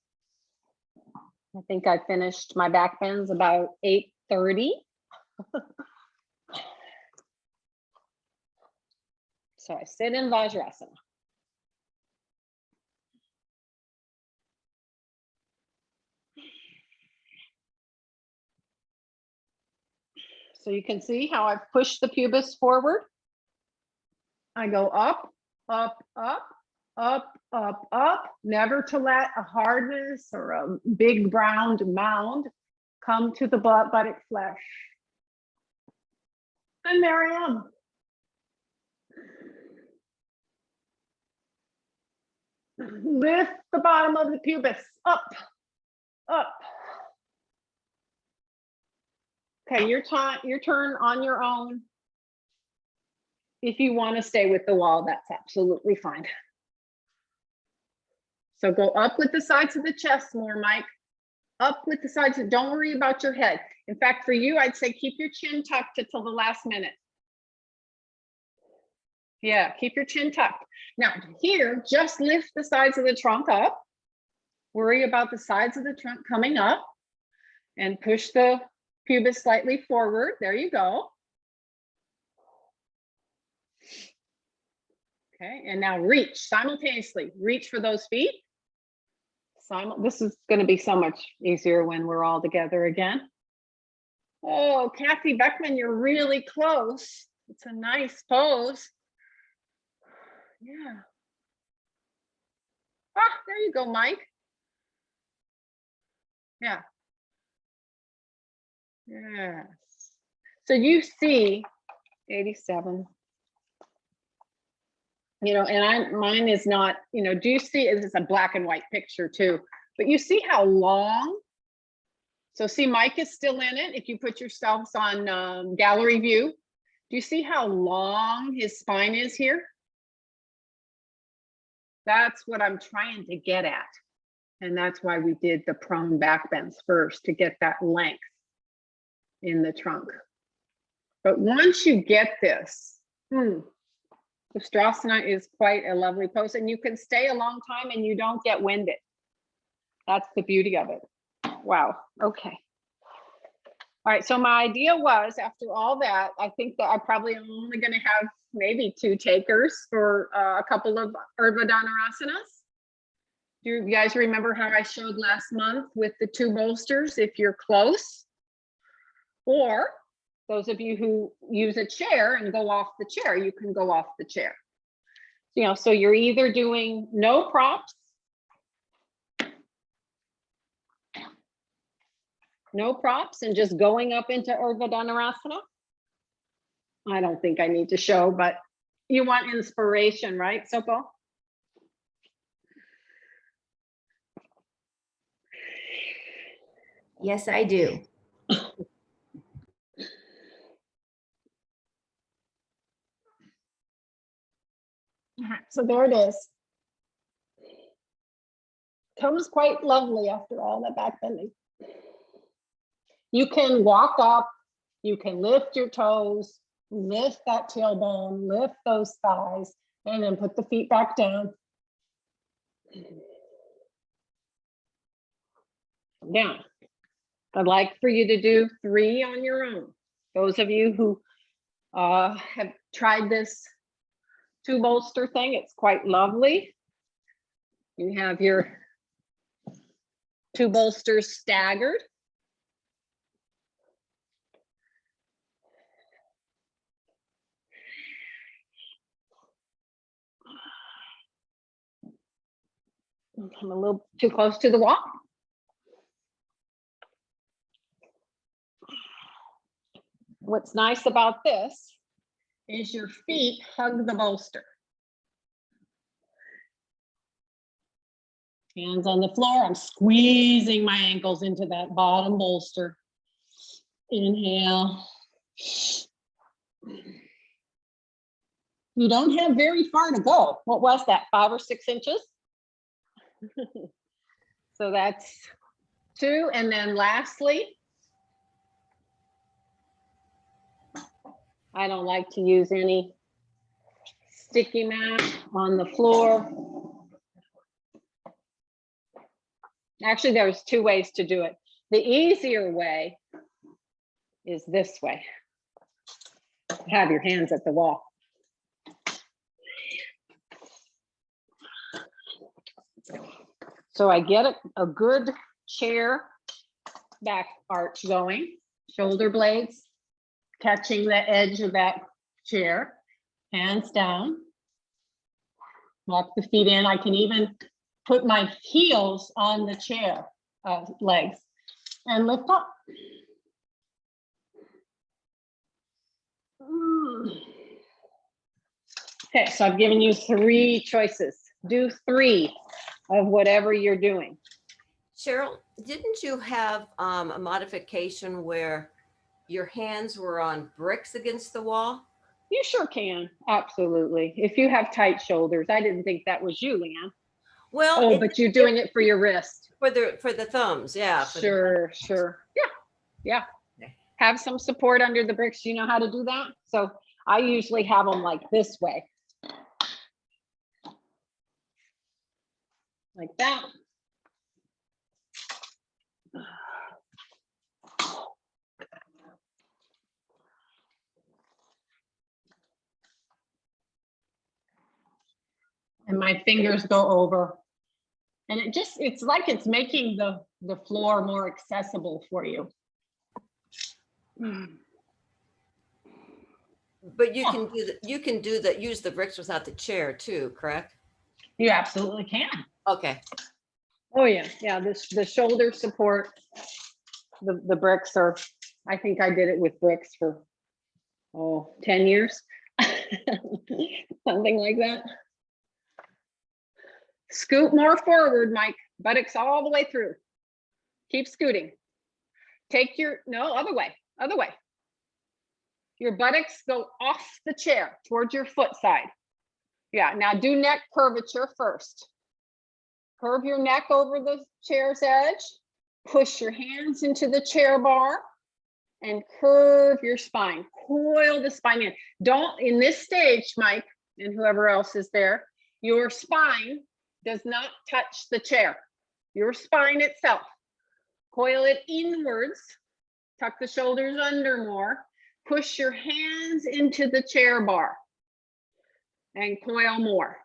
I think I finished my back bends about 8:30. So I sit in Vajrasana. So you can see how I've pushed the pubis forward. I go up, up, up, up, up, up, never to let a hardness or a big round mound come to the buttock flesh. And there I am. Lift the bottom of the pubis up, up. Okay, your turn on your own. If you want to stay with the wall, that's absolutely fine. So go up with the sides of the chest more, Mike. Up with the sides. Don't worry about your head. In fact, for you, I'd say keep your chin tucked until the last minute. Yeah, keep your chin tucked. Now here, just lift the sides of the trunk up. Worry about the sides of the trunk coming up and push the pubis slightly forward. There you go. Okay, and now reach simultaneously. Reach for those feet. This is going to be so much easier when we're all together again. Oh, Kathy Beckman, you're really close. It's a nice pose. Yeah. Ah, there you go, Mike. Yeah. Yes. So you see 87. You know, and mine is not, you know, do you see, it's a black and white picture too, but you see how long? So see, Mike is still in it. If you put yourselves on gallery view, do you see how long his spine is here? That's what I'm trying to get at. And that's why we did the prone back bends first, to get that length in the trunk. But once you get this, Ustrasana is quite a lovely pose, and you can stay a long time and you don't get winded. That's the beauty of it. Wow. Okay. All right. So my idea was, after all that, I think that I probably am only going to have maybe 2 takers for a couple of Urdhva Dhanurasanas. Do you guys remember how I showed last month with the 2 bolsters if you're close? Or those of you who use a chair and go off the chair, you can go off the chair. You know, so you're either doing no props, and just going up into Urdhva Dhanurasana. I don't think I need to show, but you want inspiration, right, Sopo? Yes, I do. So there it is. Comes quite lovely after all that back bending. You can walk up, you can lift your toes, lift that tailbone, lift those thighs, and then put the feet back down. Down. I'd like for you to do 3 on your own. Those of you who have tried this 2 bolster thing, it's quite lovely. You have your 2 bolsters staggered. I'm a little too close to the wall. What's nice about this is your feet hug the bolster. Hands on the floor. I'm squeezing my ankles into that bottom bolster. Inhale. You don't have very far to go. What was that, 5 or 6 inches? So that's 2. And then lastly, I don't like to use any sticky mat on the floor. Actually, there's 2 ways to do it. The easier way is this way. Have your hands at the wall. So I get a good chair back arch going, shoulder blades catching the edge of that chair, hands down. Walk the feet in. I can even put my heels on the chair legs and lift up. Okay, so I've given you 3 choices. Do 3 of whatever you're doing. Sheryl, didn't you have a modification where your hands were on bricks against the wall? You sure can, absolutely. If you have tight shoulders. I didn't think that was you, Leanne. Well, Oh, but you're doing it for your wrist. for the thumbs, yeah. Sure. Yeah. Have some support under the bricks. You know how to do that? So I usually have them like this way. Like that. And my fingers go over. And it's like it's making the floor more accessible for you. But you can do that. You can do that. Use the bricks without the chair too, correct? You absolutely can. Okay. Oh yeah, yeah. The shoulder support, the bricks are. I think I did it with bricks for 10 years, something like that. Scoot more forward, Mike. Buttocks all the way through. Keep scooting. Take your other way. Your buttocks go off the chair towards your foot side. Yeah, now do neck curvature first. Curve your neck over the chair's edge. Push your hands into the chair bar and curve your spine. Coil the spine in. Don't, in this stage, Mike, and whoever else is there, your spine does not touch the chair. Your spine itself. Coil it inwards. Tuck the shoulders under more. Push your hands into the chair bar and coil more.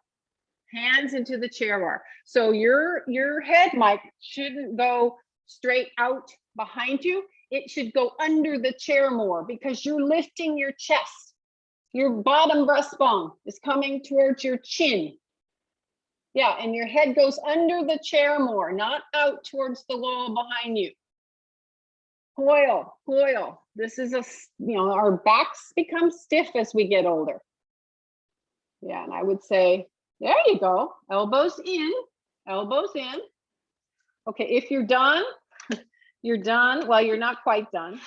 Hands into the chair bar. So your head, Mike, shouldn't go straight out behind you. It should go under the chair more because you're lifting your chest. Your bottom breastbone is coming towards your chin. Yeah, and your head goes under the chair more, not out towards the wall behind you. Coil. This is our backs become stiff as we get older. Yeah, and I would say, there you go. Elbows in. Okay, if you're done, you're done. Well, you're not quite done.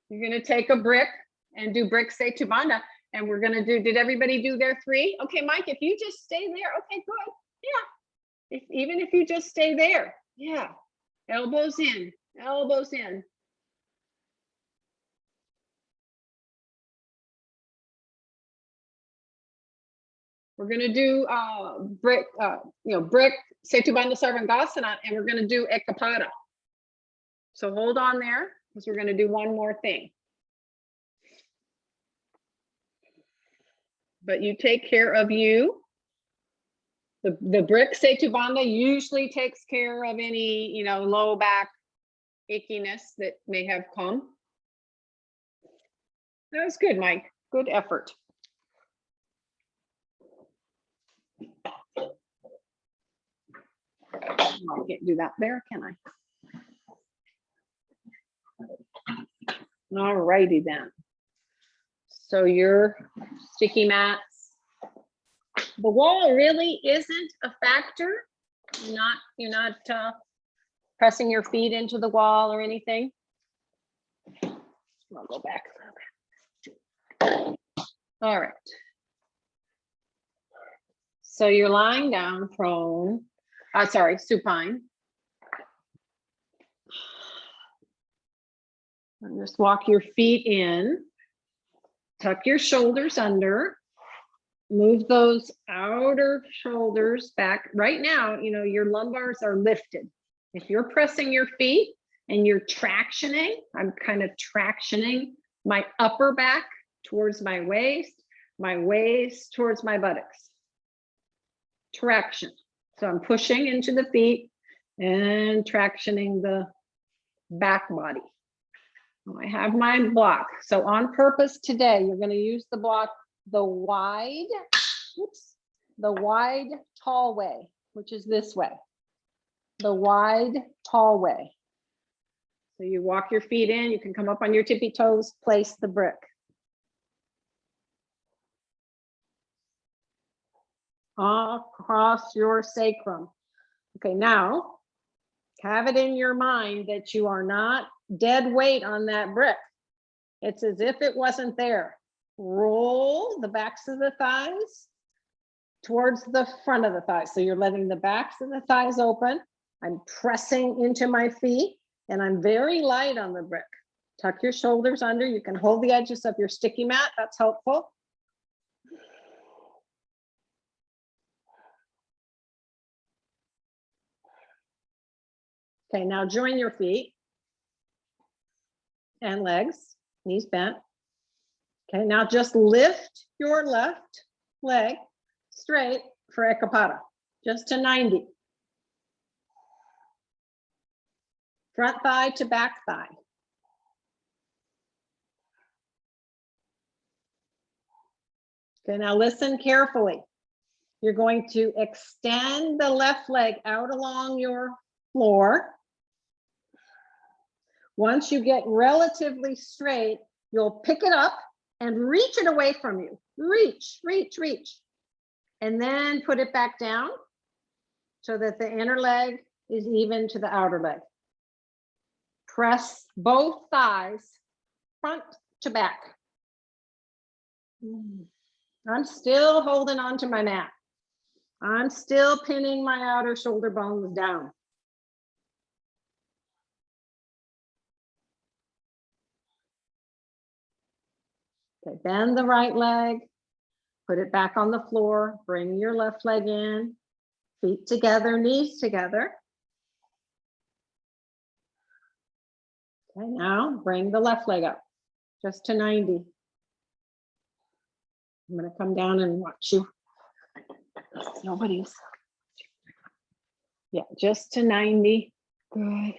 You're gonna take a brick and do brick Setubandha. And we're gonna do, did everybody do their 3? Okay, Mike, if you just stay there, okay, good. Yeah, even if you just stay there, yeah. Elbows in. We're gonna do brick Setubandha Sarvangasana, and we're gonna do Ekapada. So hold on there, because we're gonna do one more thing. But you take care of you. The brick Setubandha usually takes care of any, low back ickiness that may have come. That was good, Mike. Good effort. I can't do that there, can I? All righty then. So your sticky mats, the wall really isn't a factor. You're not pressing your feet into the wall or anything. I'll go back a little bit. All right. So you're lying down prone, supine. And just walk your feet in, tuck your shoulders under, move those outer shoulders back. Right now, your lumbars are lifted. If you're pressing your feet and you're tractioning, I'm kind of tractioning my upper back towards my waist towards my buttocks. Traction. So I'm pushing into the feet and tractioning the back body. I have my block. So on purpose today, you're going to use the block, the wide, tall way, which is this way. The wide, tall way. So you walk your feet in, you can come up on your tippy toes, place the brick. Across your sacrum. Okay, now have it in your mind that you are not dead weight on that brick. It's as if it wasn't there. Roll the backs of the thighs towards the front of the thighs. So you're letting the backs of the thighs open. I'm pressing into my feet and I'm very light on the brick. Tuck your shoulders under. You can hold the edges of your sticky mat. That's helpful. Okay, now join your feet and legs, knees bent. Okay, now just lift your left leg straight for Ekapada, just to 90. Front thigh to back thigh. Okay, now listen carefully. You're going to extend the left leg out along your floor. Once you get relatively straight, you'll pick it up and reach it away from you. Reach, reach, reach. And then put it back down so that the inner leg is even to the outer leg. Press both thighs front to back. I'm still holding on to my mat. I'm still pinning my outer shoulder bones down. Okay, bend the right leg, put it back on the floor, bring your left leg in, feet together, knees together. Okay, now bring the left leg up, just to 90. I'm gonna come down and watch you. Nobody's. Yeah, just to 90. Good.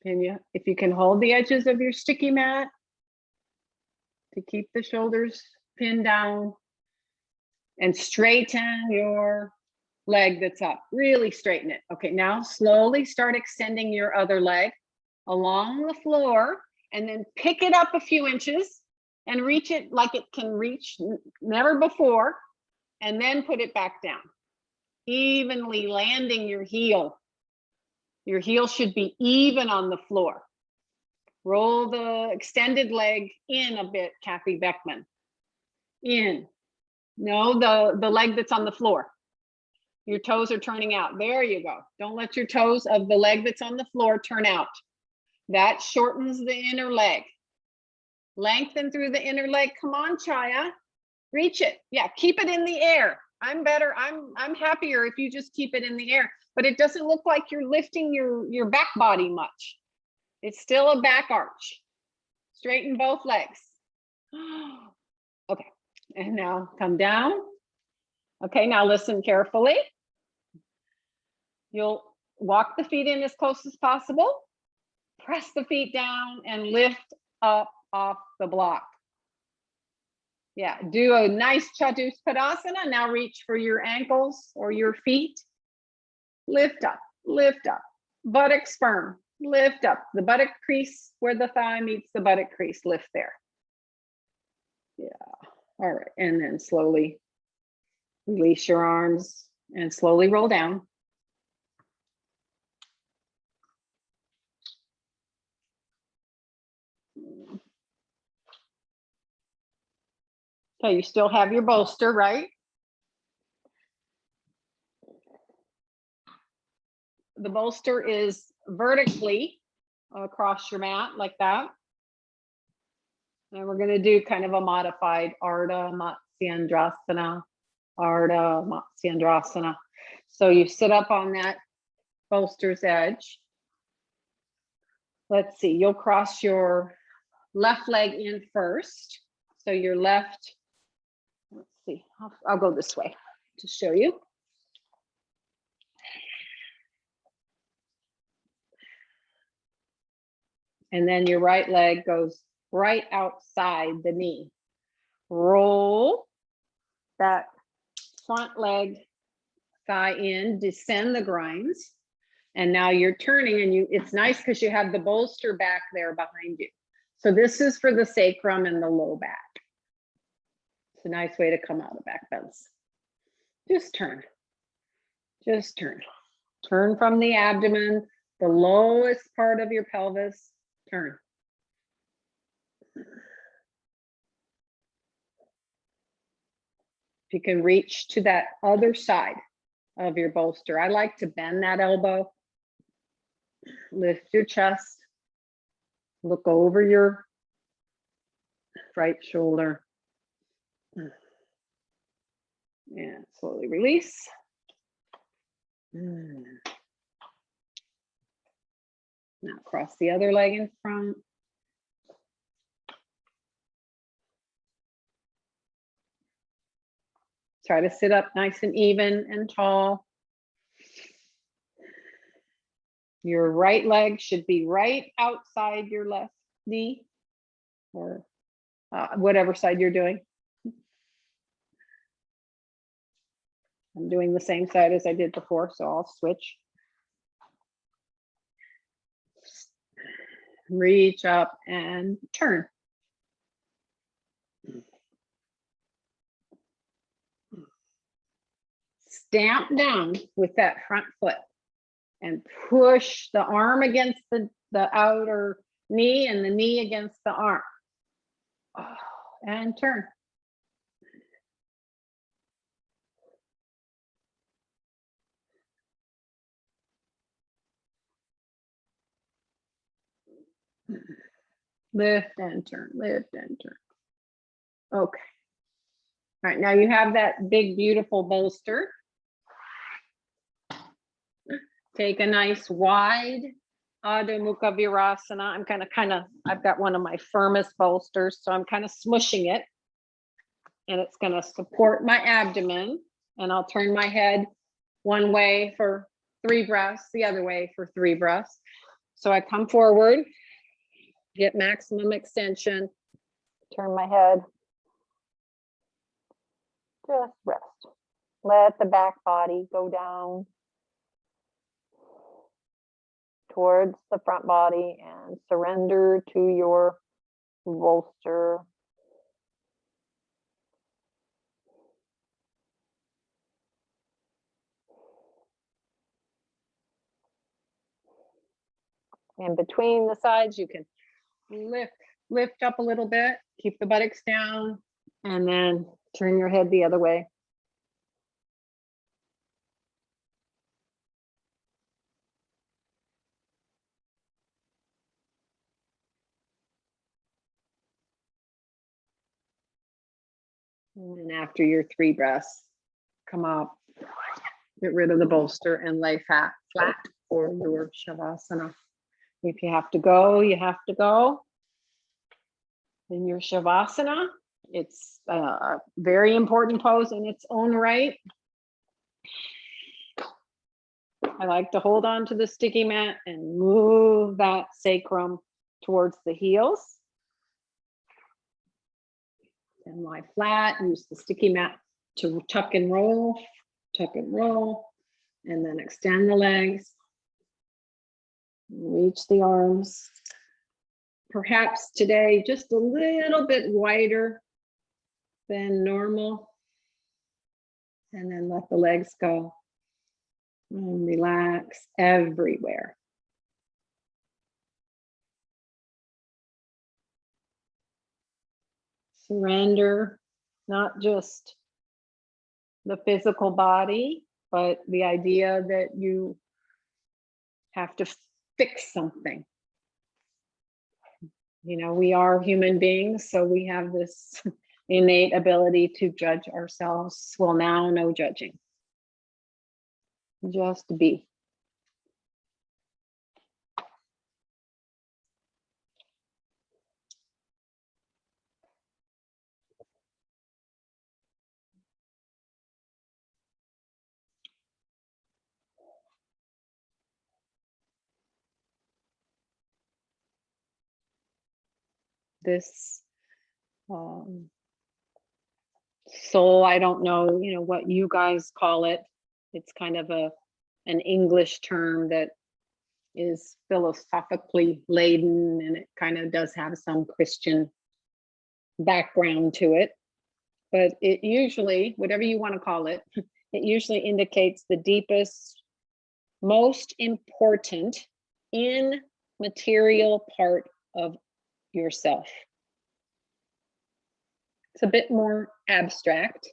If you can hold the edges of your sticky mat to keep the shoulders pinned down and straighten your leg that's up, really straighten it. Okay, now slowly start extending your other leg along the floor and then pick it up a few inches and reach it like it can reach never before, and then put it back down, evenly landing your heel. Your heel should be even on the floor. Roll the extended leg in a bit, Kathy Beckman. In. No, the leg that's on the floor. Your toes are turning out. There you go. Don't let your toes of the leg that's on the floor turn out. That shortens the inner leg. Lengthen through the inner leg. Come on, Chaya. Reach it. Yeah, keep it in the air. I'm better. I'm happier if you just keep it in the air. But it doesn't look like you're lifting your back body much. It's still a back arch. Straighten both legs. Okay, and now come down. Okay, now listen carefully. You'll walk the feet in as close as possible. Press the feet down and lift up off the block. Yeah, do a nice Chatuspadasana. Now reach for your ankles or your feet. Lift up, buttocks firm. Lift up the buttock crease where the thigh meets the buttock crease. Lift there. Yeah. All right. And then slowly release your arms and slowly roll down. Okay, you still have your bolster, right? The bolster is vertically across your mat like that. And we're going to do kind of a modified Ardha Matsyendrasana. Ardha Matsyendrasana. So you sit up on that bolster's edge. Let's see, you'll cross your left leg in first. So your left, let's see, I'll go this way to show you. And then your right leg goes right outside the knee. Roll that front leg thigh in, descend the grinds. And now you're turning, and it's nice because you have the bolster back there behind you. So this is for the sacrum and the low back. It's a nice way to come out of back bends. Just turn. Just turn. Turn from the abdomen, the lowest part of your pelvis. Turn. If you can reach to that other side of your bolster. I like to bend that elbow. Lift your chest. Look over your right shoulder. And slowly release. Now cross the other leg in front. Try to sit up nice and even and tall. Your right leg should be right outside your left knee, or whatever side you're doing. I'm doing the same side as I did before, so I'll switch. Reach up and turn. Stamp down with that front foot and push the arm against the outer knee and the knee against the arm. And turn. Lift and turn, lift and turn. Okay. All right, now you have that big, beautiful bolster. Take a nice wide Adho Mukha Virasana. I'm I've got one of my firmest bolsters, so I'm kind of smushing it. And it's going to support my abdomen. And I'll turn my head one way for 3 breaths, the other way for 3 breaths. So I come forward, get maximum extension, turn my head. Just rest. Let the back body go down towards the front body and surrender to your bolster. And between the sides, you can lift up a little bit, keep the buttocks down, and then turn your head the other way. And then after your 3 breaths, come up, get rid of the bolster and lay flat for your Shavasana. If you have to go, you have to go. In your Shavasana, it's a very important pose in its own right. I like to hold on to the sticky mat and move that sacrum towards the heels. And lie flat, use the sticky mat to tuck and roll, and then extend the legs. Reach the arms. Perhaps today just a little bit wider than normal. And then let the legs go. And relax everywhere. Surrender, not just the physical body, but the idea that you have to fix something. You know, we are human beings, so we have this innate ability to judge ourselves. Well, now, no judging. Just be. This soul, I don't know, you know, what you guys call it. It's kind of an English term that is philosophically laden, and it kind of does have some Christian background to it. But it usually, whatever you want to call it, it usually indicates the deepest, most important immaterial part of yourself. It's a bit more abstract.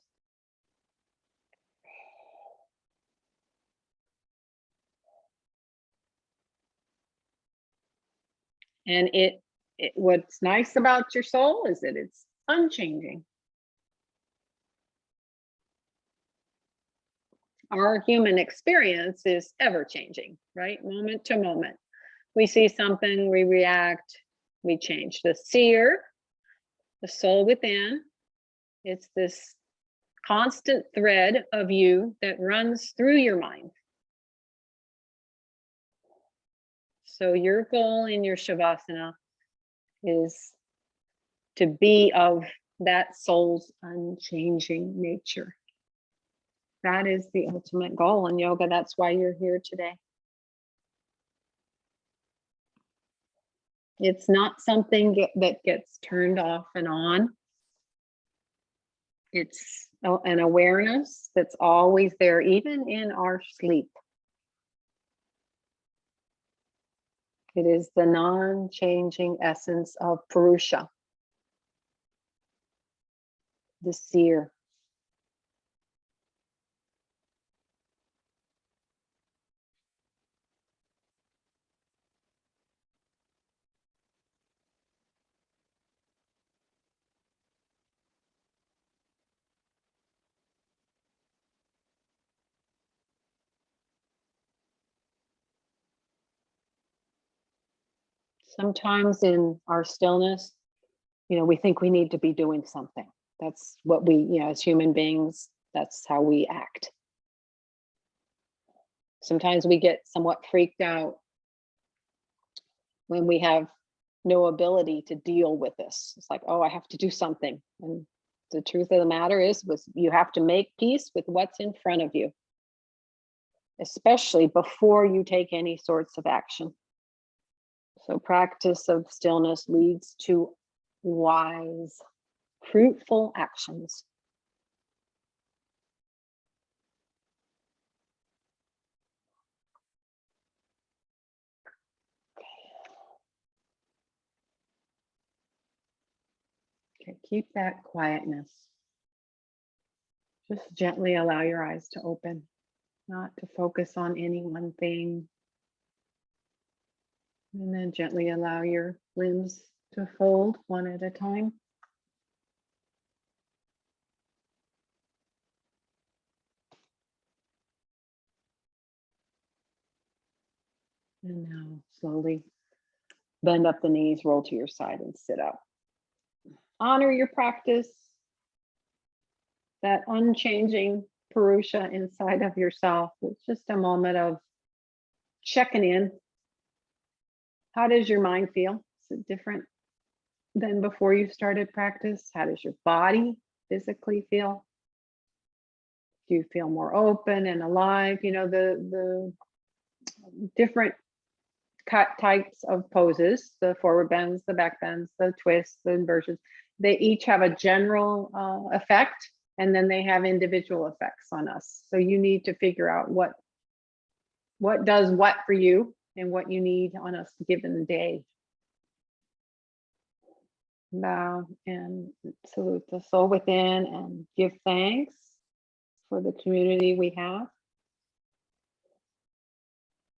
And what's nice about your soul is that it's unchanging. Our human experience is ever changing, right? Moment to moment. We see something, we react, we change. The seer, the soul within, it's this constant thread of you that runs through your mind. So your goal in your Shavasana is to be of that soul's unchanging nature. That is the ultimate goal in yoga. That's why you're here today. It's not something that gets turned off and on. It's an awareness that's always there, even in our sleep. It is the non-changing essence of Purusha, the seer. Sometimes in our stillness, you know, we think we need to be doing something. That's what we, you know, as human beings, that's how we act. Sometimes we get somewhat freaked out when we have no ability to deal with this. It's like, oh, I have to do something. And the truth of the matter is, you have to make peace with what's in front of you, especially before you take any sorts of action. So practice of stillness leads to wise, fruitful actions. Okay, keep that quietness. Just gently allow your eyes to open, not to focus on any one thing. And then gently allow your limbs to fold one at a time. And now slowly bend up the knees, roll to your side and sit up. Honor your practice, that unchanging Purusha inside of yourself. It's just a moment of checking in. How does your mind feel? Is it different than before you started practice? How does your body physically feel? Do you feel more open and alive? You know, the different types of poses, the forward bends, the back bends, the twists, the inversions. They each have a general effect, and then they have individual effects on us. So you need to figure out what does what for you and what you need on a given day. Bow and salute the soul within and give thanks for the community we have.